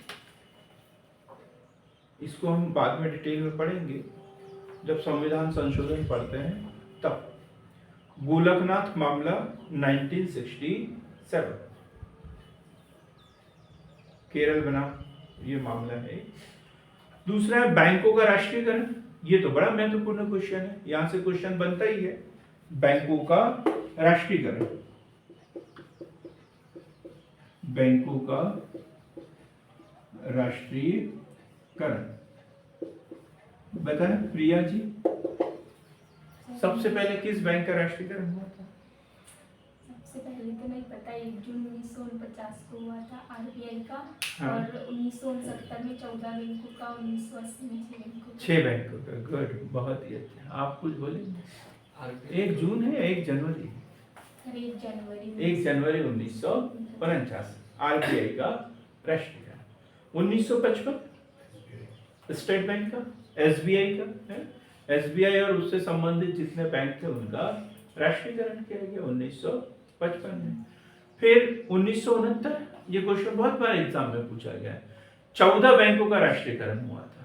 इसको हम बाद में डिटेल में पढ़ेंगे। जब संविधान संशोधन पढ़ते हैं तब। गोलकनाथ मामला 1967, केरल बना ये मामला है। दूसरा है बैंकों का राष्ट्रीयकरण। ये तो बड़ा महत्वपूर्ण क्वेश्चन है, यहां से क्वेश्चन बनता ही है। बैंकों का राष्ट्रीयकरण, बैंकों का राष्ट्रीयकरण बताएं प्रिया जी, सबसे पहले किस बैंक का राष्ट्रीयकरण हुआ था? सबसे पहले तो नहीं पता, 1 जून 1949 को हुआ था आरबीआई का। हाँ। और 1969 में 14 बैंकों का, 1980 में 6 बैंकों का। 6 बैंकों का, गुड, बहुत ही अच्छा। आप कुछ बोलेंगे? 1 जून है, 1 जनवरी? सर 1 जनवरी 1 जनवरी 1949 आरबीआई का राष्ट्रीयकरण। 1955 स्टेट बैंक का, एसबीआई का है। एसबीआई और उससे संबंधित जितने बैंक थे उनका राष्ट्रीयकरण किया गया 1955 में। फिर 1969, ये क्वेश्चन बहुत बार एग्जाम में पूछा गया है, 14 बैंकों का राष्ट्रीयकरण हुआ था।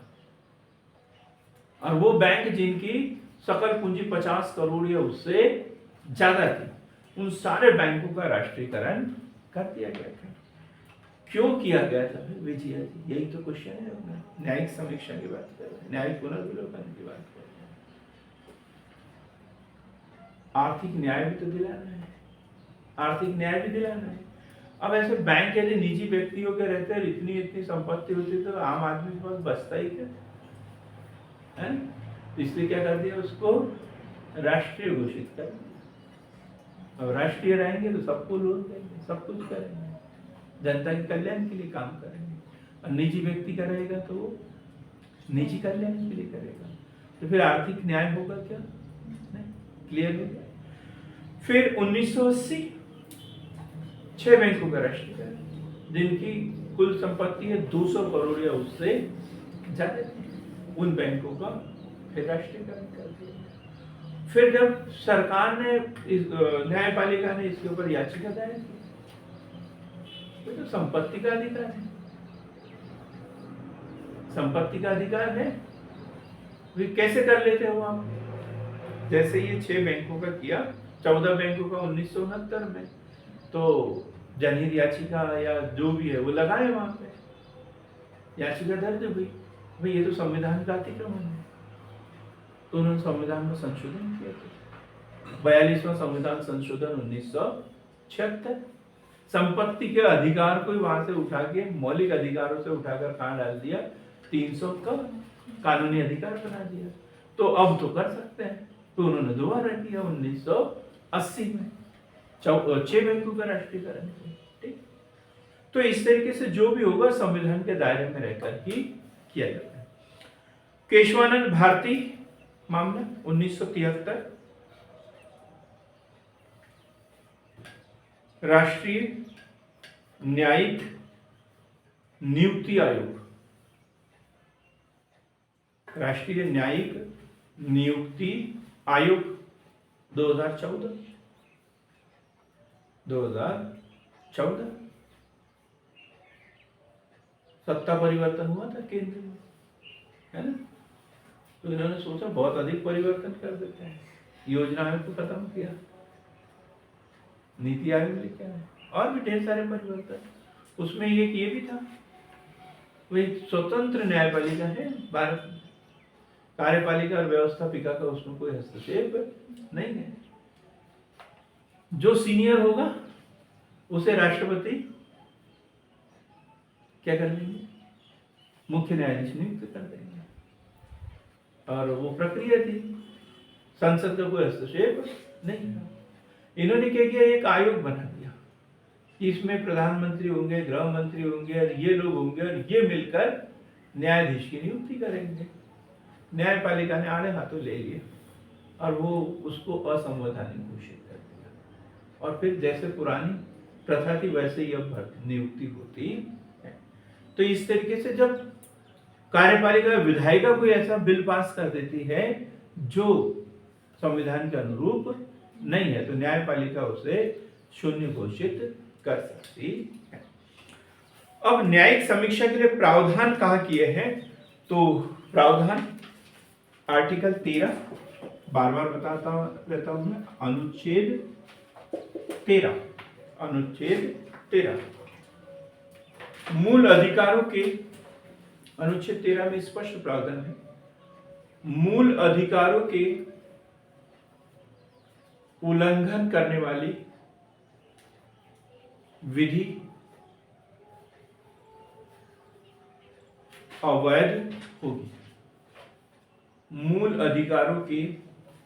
और वो बैंक जिनकी सकल पूंजी 50 करोड़ या उससे ज्यादा थी, उन सारे बैंकों का राष्ट्रीयकरण कर दिया गया था। क्यों किया गया था विजया जी? यही तो क्वेश्चन है। न्यायिक समीक्षा की बात कर रहे हैं, न्यायिक पुनर्विलोकन की बात कर रहे हैं। आर्थिक न्याय भी तो दिलाना है, आर्थिक न्याय भी दिलाना है। अब ऐसे बैंक यदि निजी व्यक्तियों के रहते हैं, इतनी इतनी संपत्ति होती तो आम आदमी के पास बचता ही क्या है? इसलिए क्या कर दिया, उसको राष्ट्रीय घोषित कर दिया। अब राष्ट्रीय रहेंगे तो सबको लोन देंगे, सब कुछ करेंगे, जनता के कल्याण के लिए काम करेंगे। और निजी व्यक्ति का रहेगा तो वो निजी कल्याण के लिए करेगा, तो फिर आर्थिक न्याय होगा क्या? नहीं, क्लियर हो गया। फिर 1980 6 बैंकों का राष्ट्रीयकरण, जिनकी कुल संपत्ति है 200 करोड़ या उससे ज्यादा, उन बैंकों का फिर राष्ट्रीयकरण कर दिया। फिर जब सरकार ने न्यायपालिका ने इसके ऊपर याचिका दायर की, तो संपत्ति का अधिकार है, संपत्ति का अधिकार है, वे कैसे कर लेते हो आप? जैसे ये 6 बैंकों का किया, 14 बैंकों का 1969 में, तो जनहित याचिका या जो भी है वो लगाए वहां पे, याचिका दर्ज हुई, भाई ये तो संविधान का अतिक्रमण है। तो उन्होंने संविधान में संशोधन किया था, 42वां संविधान संशोधन 1976। संपत्ति के अधिकार को वहां से उठा के, मौलिक अधिकारों से उठाकर कहां डाल दिया, 300 का कानूनी अधिकार बना दिया। तो अब तो कर सकते हैं, तो उन्होंने दोबारा किया 1980 में 6 बैंकों का राष्ट्रीयकरण। ठीक, तो इस तरीके से जो भी होगा संविधान के दायरे में रहकर ही किया जाता है। केशवानंद भारती मामला 1973, राष्ट्रीय न्यायिक नियुक्ति आयोग, राष्ट्रीय न्यायिक नियुक्ति आयोग 2014 सत्ता परिवर्तन हुआ था केंद्र में, है ना? तो इन्होंने सोचा बहुत अधिक परिवर्तन कर देते हैं, योजना आयोग को खत्म किया, नीति आयोग लेके आए, और भी ढेर सारे परिवर्तन। उसमें ये भी था, वही स्वतंत्र न्यायपालिका है भारत में, कार्यपालिका और व्यवस्थापिका का उसमें कोई हस्तक्षेप नहीं है। जो सीनियर होगा उसे राष्ट्रपति क्या कर देंगे, मुख्य न्यायाधीश नियुक्त कर देंगे। और वो प्रक्रिया थी, संसद का कोई हस्तक्षेप नहीं था। इन्होंने क्या किया, एक आयोग बना दिया, इसमें प्रधानमंत्री होंगे, गृह मंत्री होंगे, और ये लोग होंगे, और ये मिलकर न्यायाधीश की नियुक्ति करेंगे। न्यायपालिका ने आड़े हाथों ले लिया और वो उसको असंवैधानिक घोषित कर दिया। और फिर जैसे पुरानी प्रथा थी वैसे ही अब नियुक्ति होती है। तो इस तरीके से जब कार्यपालिका विधायिका कोई ऐसा बिल पास कर देती है जो संविधान के अनुरूप नहीं है, तो न्यायपालिका उसे शून्य घोषित कर सकती है। अब न्यायिक समीक्षा के लिए प्रावधान कहाँ किए हैं, तो प्रावधान आर्टिकल 13, बार बार बताता रहता हूं मैं, अनुच्छेद 13 मूल अधिकारों के, अनुच्छेद 13 में स्पष्ट प्रावधान है, मूल अधिकारों के उल्लंघन करने वाली विधि अवैध होगी। मूल अधिकारों के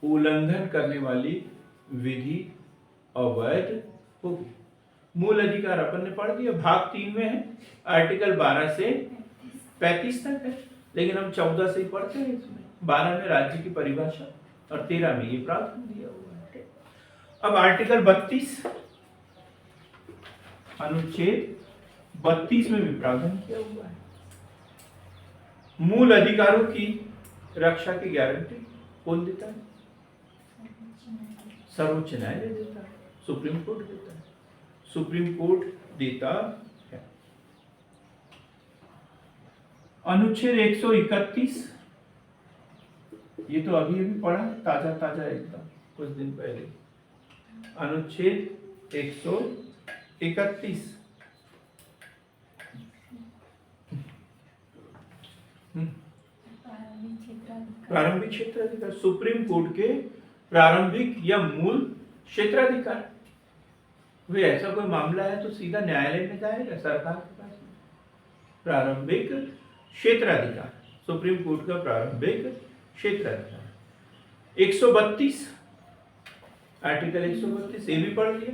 उल्लंघन करने वाली विधि अवैध होगी। मूल अधिकार अपन ने पढ़ दिया, भाग 3 में है, आर्टिकल 12 से 35 तक है, लेकिन हम 14 से ही पढ़ते हैं। इसमें 12 में राज्य की परिभाषा और 13 में ये प्रावधान दिया हुआ है। अब आर्टिकल 32, अनुच्छेद 32 में भी प्रावधान किया हुआ है। मूल अधिकारों की रक्षा की गारंटी कौन देता है? सर्वोच्च न्यायालय देता है, सुप्रीम कोर्ट देता है, सुप्रीम कोर्ट देता है। अनुच्छेद 131, ये तो अभी अभी पढ़ा, ताजा एकदम कुछ दिन पहले। अनुच्छेद 131 प्रारंभिक क्षेत्राधिकार, सुप्रीम कोर्ट के प्रारंभिक या मूल क्षेत्राधिकार। वे ऐसा कोई मामला है तो सीधा न्यायालय में जाएगा, सरकार के पास में। प्रारंभिक क्षेत्राधिकार, सुप्रीम कोर्ट का प्रारंभिक क्षेत्राधिकार। 132, आर्टिकल 132 ये भी पढ़ लिया।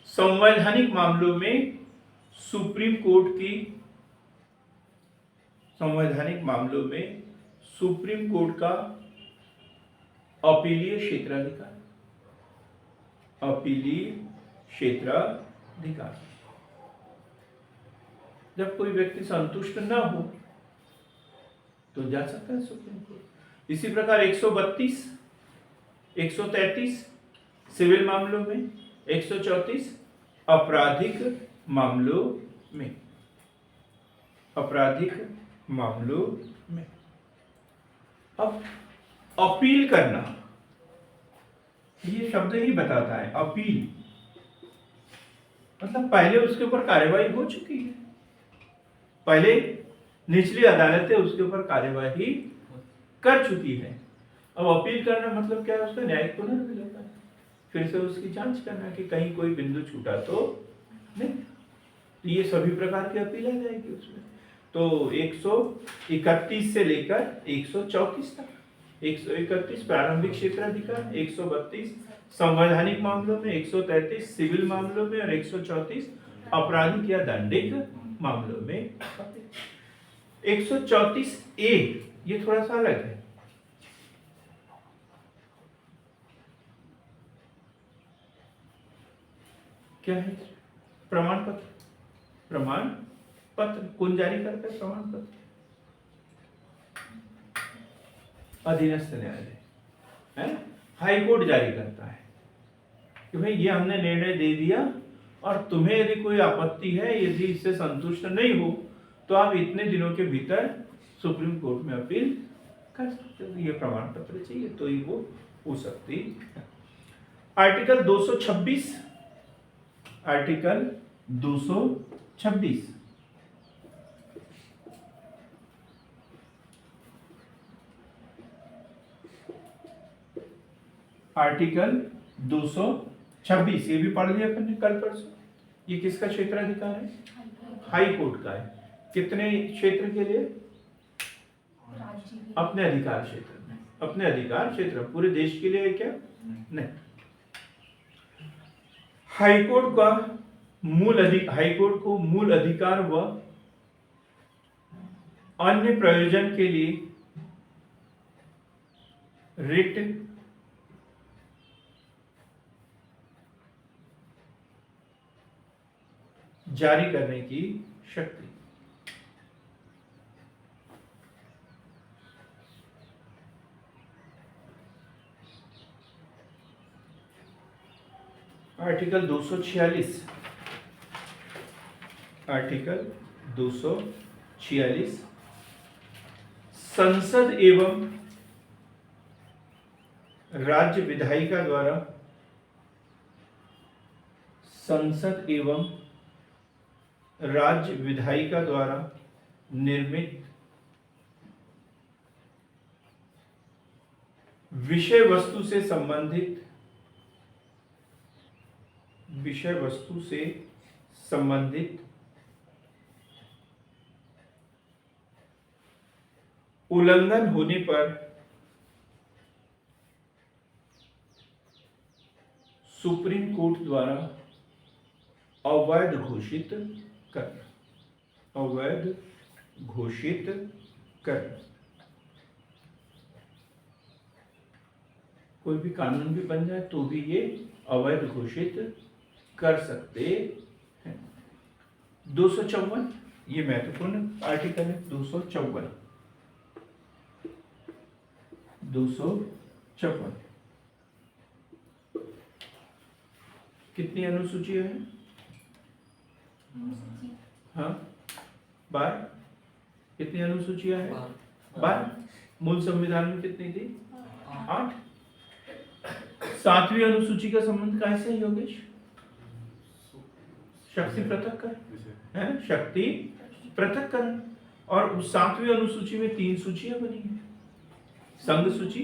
संवैधानिक मामलों में सुप्रीम कोर्ट की, संवैधानिक मामलों में सुप्रीम कोर्ट का अपीलीय क्षेत्राधिकार, अपीलीय क्षेत्राधिकार। जब कोई व्यक्ति संतुष्ट न हो तो जा सकता है सुप्रीम कोर्ट। इसी प्रकार 132, 133 सिविल मामलों में, 134 आपराधिक मामलों में, आपराधिक मामलों में। अब अपील करना, ये शब्द ही बताता है अपील, मतलब पहले उसके ऊपर कार्यवाही हो चुकी है, पहले निचली अदालतें उसके ऊपर कार्यवाही कर चुकी है। अब अपील करना मतलब क्या है? उसका न्यायिक पुनर्विलोकन, फिर से उसकी जांच करना कि कहीं कोई बिंदु छूटा तो नहीं। तो ये सभी प्रकार की अपील आ जाएगी उसमें। तो 131 से लेकर 134 तक, 131 प्रारंभिक क्षेत्राधिकार, 132 संवैधानिक मामलों में, 133 सिविल मामलों में और 134 आपराधिक या दंडिक मामलों में। 134 ए ये थोड़ा सा अलग है। क्या है? प्रमाण पत्र। प्रमाण पत्र कौन जारी करता है? प्रमाण पत्र अधीनस्थ न्यायालय है, हाई कोर्ट जारी करता है कि भाई ये हमने निर्णय दे दिया और तुम्हें यदि कोई आपत्ति है, यदि इससे संतुष्ट नहीं हो तो आप इतने दिनों के भीतर सुप्रीम कोर्ट में अपील कर सकते हो। ये प्रमाण पत्र चाहिए तो ही वो हो सकती है। आर्टिकल 226, आर्टिकल 226 आर्टिकल 226 ये भी पढ़ लिया अपन ने कल परसों। ये किसका क्षेत्राधिकार है? हाई कोर्ट का है। कितने क्षेत्र के लिए? अपने अधिकार क्षेत्र में, अपने अधिकार क्षेत्र, पूरे देश के लिए है क्या? नहीं। हाईकोर्ट का हाईकोर्ट को मूल अधिकार व अन्य प्रयोजन के लिए रिट जारी करने की शक्ति। आर्टिकल 246, आर्टिकल 246 संसद एवं राज्य विधायिका द्वारा संसद एवं राज्य विधायिका द्वारा निर्मित विषय वस्तु से संबंधित उल्लंघन होने पर सुप्रीम कोर्ट द्वारा अवैध घोषित करना। कोई भी कानून भी बन जाए तो भी ये अवैध घोषित कर सकते हैं। 254 ये महत्वपूर्ण आर्टिकल है। 254 कितनी अनुसूचियां हैं? अनुसूची हाँ 12। कितनी अनुसूचियां हैं? 12 12। मूल संविधान में कितनी थी? 8। 7वीं अनुसूची का संबंध कैसे है योगेश? शक्ति पृथक्करण है ना, शक्ति पृथक्करण। और उस 7वीं अनुसूची में 3 सूचियां बनी हैं, संघ सूची,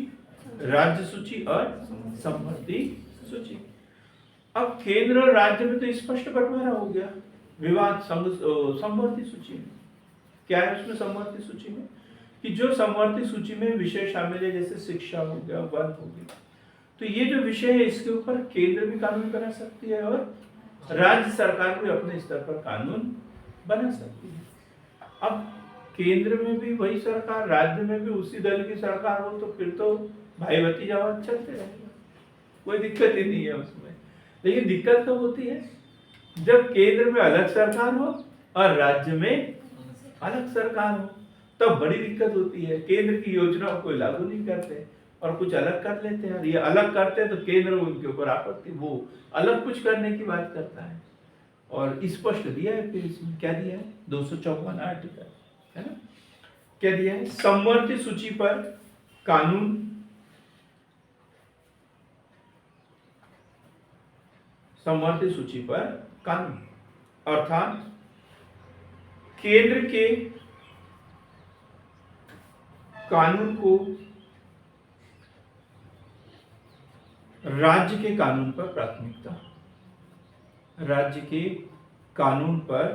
राज्य सूची और समवर्ती सूची। अब केंद्र और राज्य में तो स्पष्ट बंटवारा हो गया। विवाद समवर्ती सूची में क्या है? उसमें समवर्ती सूची में कि जो समवर्ती सूची में विषय शामिल है, जैसे शिक्षा हो गया, वन हो गया, तो ये जो विषय है इसके ऊपर केंद्र भी कानून बना सकती है और राज्य सरकार भी अपने स्तर पर कानून बना सकती है। अब केंद्र में भी वही सरकार, राज्य में भी उसी दल की सरकार हो तो फिर तो भाई भतीजावाद चलते रहेगा, कोई दिक्कत ही नहीं है उसमें। लेकिन दिक्कत तो होती है जब केंद्र में अलग सरकार हो और राज्य में अलग सरकार हो, तब बड़ी दिक्कत होती है। केंद्र की योजनाओं को लागू नहीं करते और कुछ अलग कर लेते हैं। ये अलग करते हैं तो केंद्र उनके ऊपर आपत्ति, वो अलग कुछ करने की बात करता है। और स्पष्ट दिया है फिर इसमें क्या दिया है? 254 आर्टिकल है ना, क्या दिया है? समवर्ती सूची पर कानून, समवर्ती सूची पर कानून अर्थात केंद्र के कानून को राज्य के कानून पर प्राथमिकता, राज्य के कानून पर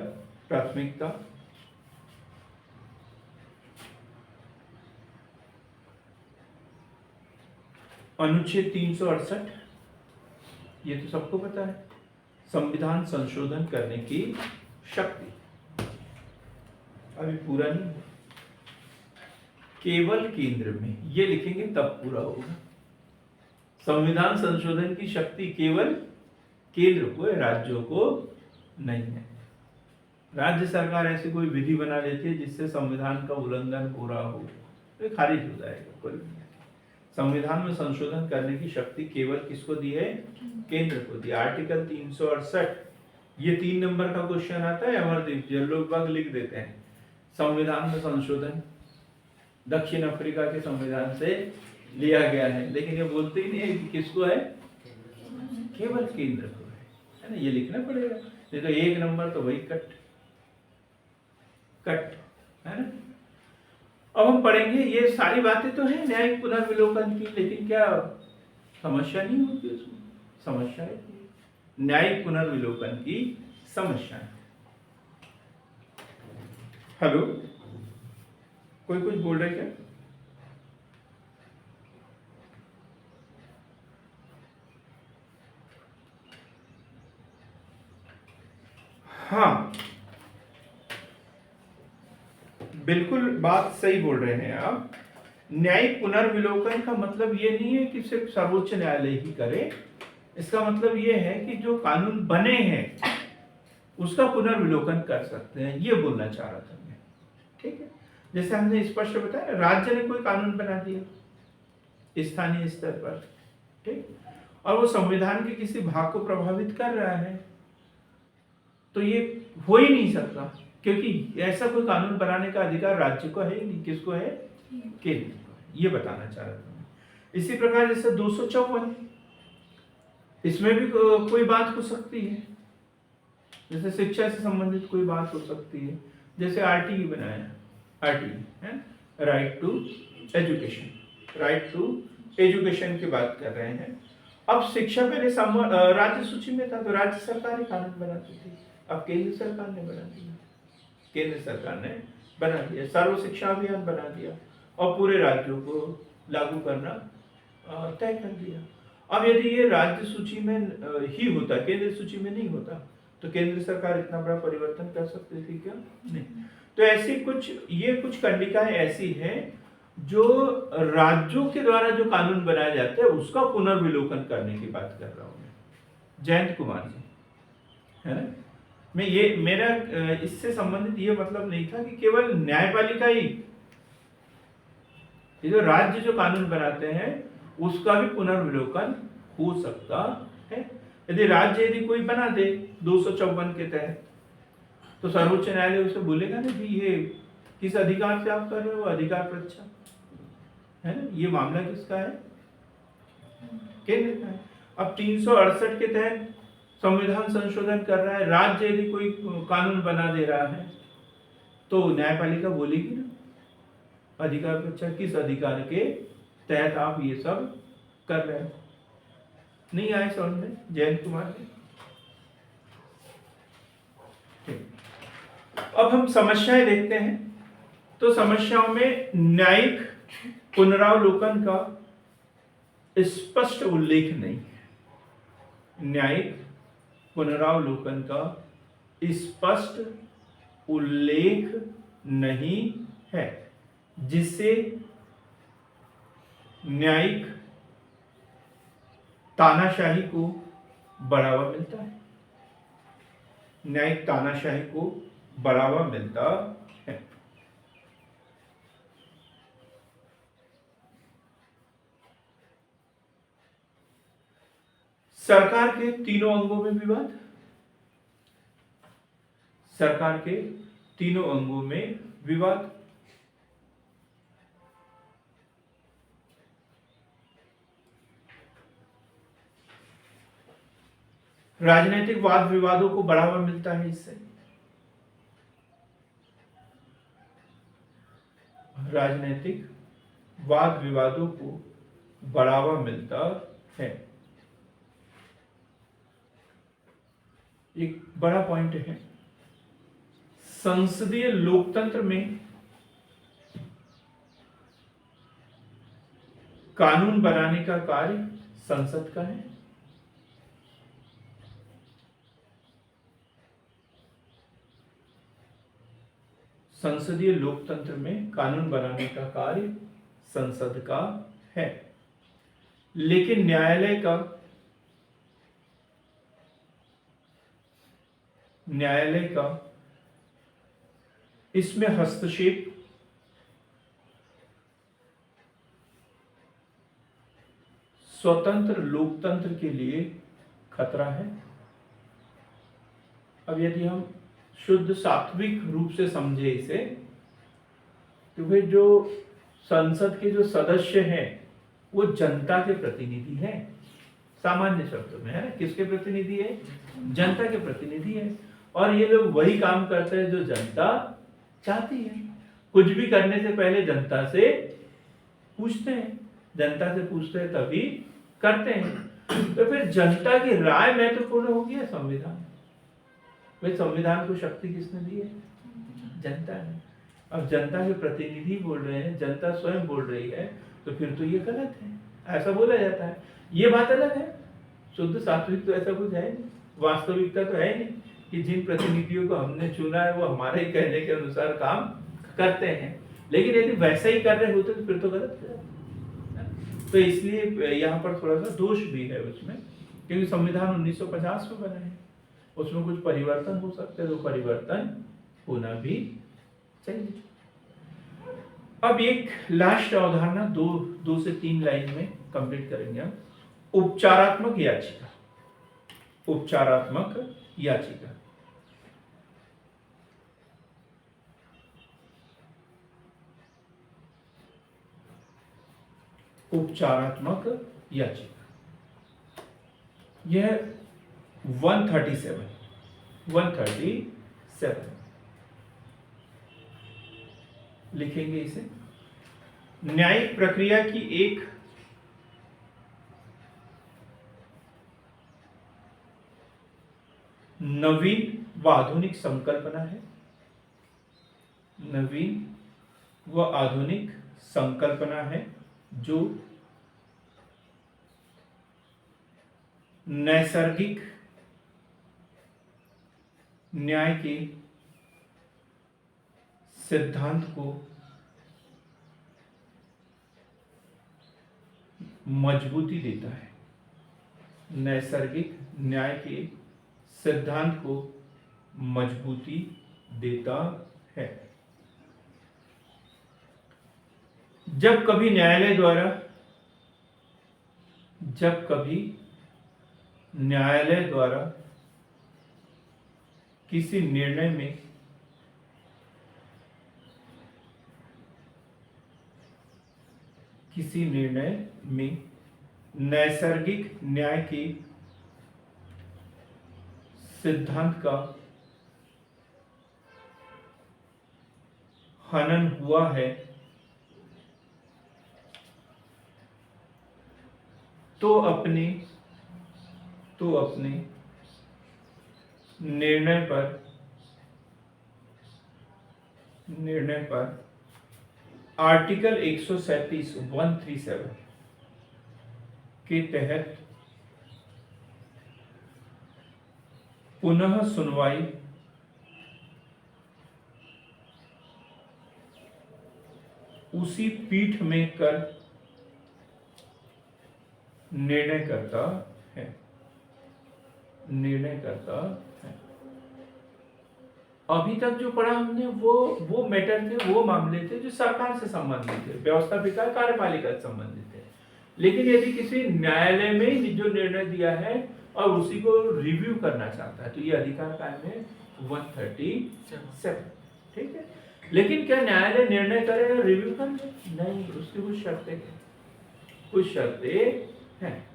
प्राथमिकता, अनुच्छेद 368 ये तो सबको पता है, संविधान संशोधन करने की शक्ति। अभी पूरा नहीं हुआ, केवल केंद्र में, ये लिखेंगे तब पूरा होगा। संविधान संशोधन की शक्ति केवल केंद्र को है, राज्यों को नहीं है। राज्य सरकार ऐसी कोई विधि बना लेती है जिससे संविधान का उल्लंघन हो रहा हो तो खारिज हो जाएगा। कोई नहीं, संविधान में संशोधन करने की शक्ति केवल किसको दी है? केंद्र को दी। आर्टिकल 368 ये 3 नंबर का क्वेश्चन आता है अमरदीप जी, लोग बाग लिख देते हैं संविधान में संशोधन दक्षिण अफ्रीका के संविधान से लिया गया है, लेकिन ये बोलते ही नहीं है कि किसको है, केवल केंद्र को है ना, ये लिखना पड़ेगा। नहीं तो 1 नंबर तो वही कट है ना। अब हम पढ़ेंगे, ये सारी बातें तो है न्यायिक पुनर्विलोकन की, लेकिन क्या समस्या नहीं होती उसमें? समस्या है न्यायिक पुनर्विलोकन की समस्या। हेलो, कोई कुछ बोल रहे क्या? हाँ बिल्कुल बात सही बोल रहे हैं आप। न्यायिक पुनर्विलोकन का मतलब ये नहीं है कि सिर्फ सर्वोच्च न्यायालय ही करे, इसका मतलब ये है कि जो कानून बने हैं उसका पुनर्विलोकन कर सकते हैं, ये बोलना चाह रहा था मैं। ठीक है, जैसे हमने स्पष्ट बताया, राज्य ने कोई कानून बना दिया स्थानीय स्तर पर, ठीक, और वो संविधान के किसी भाग को प्रभावित कर रहा है, तो ये हो ही नहीं सकता, क्योंकि ऐसा कोई कानून बनाने का अधिकार राज्य को है ही नहीं। किसको है? केंद्र को। ये बताना चाह रहा था मैं। इसी प्रकार जैसे 254, इसमें भी कोई बात हो सकती है, जैसे शिक्षा से संबंधित कोई बात हो सकती है, जैसे आरटीई बनाया, आरटीई है right to education, right to education की बात कर रहे हैं। अब शिक्षा पहले राज्य सूची में था तो राज्य सरकार ही कानून बनाती थी, अब केंद्र सरकार ने बना दिया, केंद्र सरकार ने बना दिया, सर्व शिक्षा अभियान बना दिया और पूरे राज्यों को लागू करना तय कर दिया। अब यदि ये राज्य सूची में ही होता, केंद्र सूची में नहीं होता, तो केंद्र सरकार इतना बड़ा परिवर्तन कर सकती थी क्या? नहीं। तो ऐसी कुछ कंडिकाएं ऐसी हैं जो राज्यों के द्वारा जो कानून बनाए जाते हैं उसका पुनर्विलोकन करने की बात कर रहा हूं मैं। जयंत कुमार जी, है ना? मैं ये मेरा इससे संबंधित ये मतलब नहीं था कि केवल न्यायपालिका ही, ये जो राज्य जो कानून बनाते हैं उसका भी पुनर्विलोकन हो सकता है। यदि कोई बना दे 254 के तहत, तो सर्वोच्च न्यायालय उसे बोलेगा ना कि ये किस अधिकार से आप कर रहे हो, अधिकार परीक्षा है ना, ये मामला किसका है? केंद्र का है। अब 368 के तहत संविधान संशोधन कर रहा है, राज्य यदि कोई कानून बना दे रहा है तो न्यायपालिका बोलेगी ना अधिकार परीक्षा, किस अधिकार के तहत आप ये सब कर रहे हो। नहीं आए समझ में जयंत कुमार जी? अब हम समस्याएं देखते हैं। तो समस्याओं में न्यायिक पुनरावलोकन का स्पष्ट उल्लेख नहीं है, न्यायिक पुनरावलोकन का स्पष्ट उल्लेख नहीं है, जिससे न्यायिक तानाशाही को बढ़ावा मिलता है, न्यायिक तानाशाही को बढ़ावा मिलता है। सरकार के तीनों अंगों में विवाद, सरकार के तीनों अंगों में विवाद, राजनीतिक वाद विवादों को बढ़ावा मिलता है इससे, राजनीतिक वाद विवादों को बढ़ावा मिलता है। एक बड़ा पॉइंट है, संसदीय लोकतंत्र में कानून बनाने का कार्य संसद का है, संसदीय लोकतंत्र में कानून बनाने का कार्य संसद का है, लेकिन न्यायालय का इसमें हस्तक्षेप स्वतंत्र लोकतंत्र के लिए खतरा है। अब यदि हम शुद्ध सात्विक रूप से समझे इसे, क्योंकि जो संसद के जो सदस्य हैं वो जनता के प्रतिनिधि हैं, सामान्य शब्दों में, है ना, किसके प्रतिनिधि है? जनता के प्रतिनिधि है। और ये लोग वही काम करते हैं जो जनता चाहती है। कुछ भी करने से पहले जनता से पूछते हैं, जनता से पूछते हैं तभी करते हैं। तो फिर जनता की राय महत्वपूर्ण होगी या संविधान? भाई संविधान को शक्ति किसने दी है? जनता ने। अब जनता के प्रतिनिधि बोल रहे हैं, जनता स्वयं बोल रही है, तो फिर तो ये गलत है, ऐसा बोला जाता है। ये बात अलग है, शुद्ध सात्विक तो ऐसा कुछ है नहीं, वास्तविकता तो है नहीं कि जिन प्रतिनिधियों को हमने चुना है वो हमारे ही कहने के अनुसार काम करते हैं। लेकिन यदि वैसा ही कर रहे होते तो फिर तो गलत है। तो इसलिए यहाँ पर थोड़ा सा दोष भी है उसमें, क्योंकि संविधान 1950 में बना है, उसमें कुछ परिवर्तन हो सकते हैं, तो परिवर्तन होना भी चाहिए। अब एक लास्ट अवधारणा 2 से 3 लाइन में कंप्लीट करेंगे हम। उपचारात्मक याचिका, उपचारात्मक याचिका। उपचारात्मक याचिका। यह 137 लिखेंगे इसे। न्यायिक प्रक्रिया की एक नवीन व आधुनिक संकल्पना है। नवीन व आधुनिक संकल्पना है जो नैसर्गिक न्याय के सिद्धांत को मजबूती देता है। नैसर्गिक न्याय के सिद्धांत को मजबूती देता है। जब कभी न्यायालय द्वारा किसी निर्णय में नैसर्गिक न्याय के सिद्धांत का हनन हुआ है तो अपने निर्णय पर आर्टिकल 137 के तहत पुनः सुनवाई उसी पीठ में कर निर्णय करता है। अभी तक जो पढ़ा हमने वो मैटर थे, वो मामले थे जो सरकार से संबंधित थे, व्यवस्थापिका कार्यपालिका से संबंधित थे। लेकिन यदि किसी न्यायालय में जो निर्णय दिया है और उसी को रिव्यू करना चाहता है तो ये अधिकार कायम है 137। ठीक है, लेकिन क्या न्यायालय निर्णय करे और रिव्यू कर ले? नहीं, उसकी कुछ शर्तें हैं।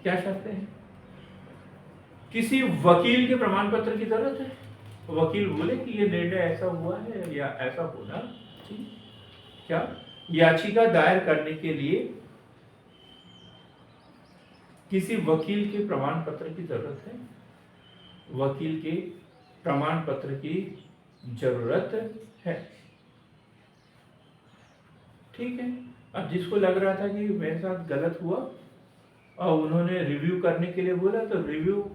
क्या शर्तें हैं? किसी वकील के प्रमाण पत्र की जरूरत है। वकील बोले कि ये निर्णय ऐसा हुआ है या ऐसा होना चाहिए। क्या याचिका दायर करने के लिए किसी वकील के प्रमाण पत्र की जरूरत है? वकील के प्रमाण पत्र की जरूरत है। ठीक है, अब जिसको लग रहा था कि मेरे साथ गलत हुआ और उन्होंने रिव्यू करने के लिए बोला, तो रिव्यू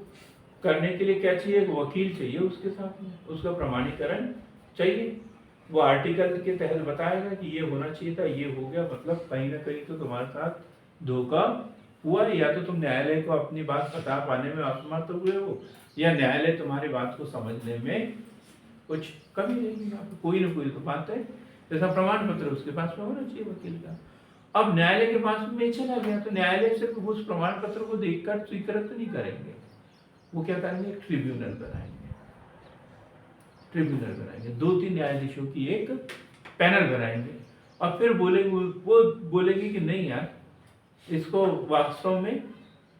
करने के लिए क्या चाहिए? एक वकील चाहिए, उसके साथ में उसका प्रमाणीकरण चाहिए। वो आर्टिकल के तहत बताएगा कि ये होना चाहिए था, ये हो गया, मतलब कहीं ना कहीं तो तुम्हारे साथ धोखा हुआ, या तो तुम न्यायालय को अपनी बात बता पाने में असमर्थ हुए हो, या न्यायालय तुम्हारी बात को समझने में कुछ कमी रहेगी। कोई ना कोई तो बात है, जैसा प्रमाण पत्र उसके पास में होना चाहिए वकील का। अब न्यायालय के पास में चला गया तो न्यायालय सिर्फ उस प्रमाण पत्र को देखकर स्वीकृत नहीं करेंगे, वो क्या करेंगे? एक ट्रिब्यूनल बनाएंगे। 2-3 न्यायाधीशों की एक पैनल बनाएंगे और फिर वो बोलेंगे कि नहीं यार, इसको वास्तव में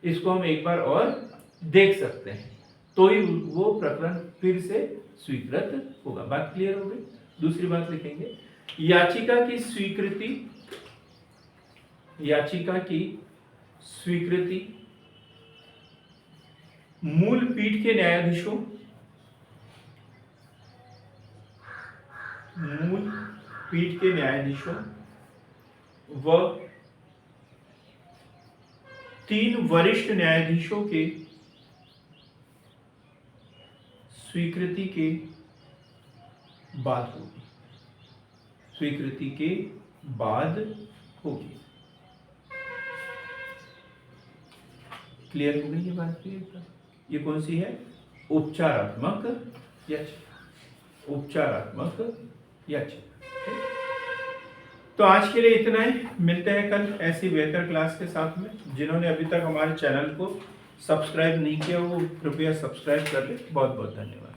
इसको हम एक बार और देख सकते हैं, तो ही वो प्रकरण फिर से स्वीकृत होगा। बात क्लियर हो गई? दूसरी बात लिखेंगे, याचिका की स्वीकृति मूल पीठ के न्यायाधीशों व 3 वरिष्ठ न्यायाधीशों के स्वीकृति के बाद होगी। क्लियर हो गई ये बात? क्लियर? ये कौन सी है? उपचारात्मक याचिका। तो आज के लिए इतना ही। मिलते हैं कल ऐसी बेहतर क्लास के साथ में। जिन्होंने अभी तक हमारे चैनल को सब्सक्राइब नहीं किया वो कृपया सब्सक्राइब कर ले। बहुत बहुत धन्यवाद।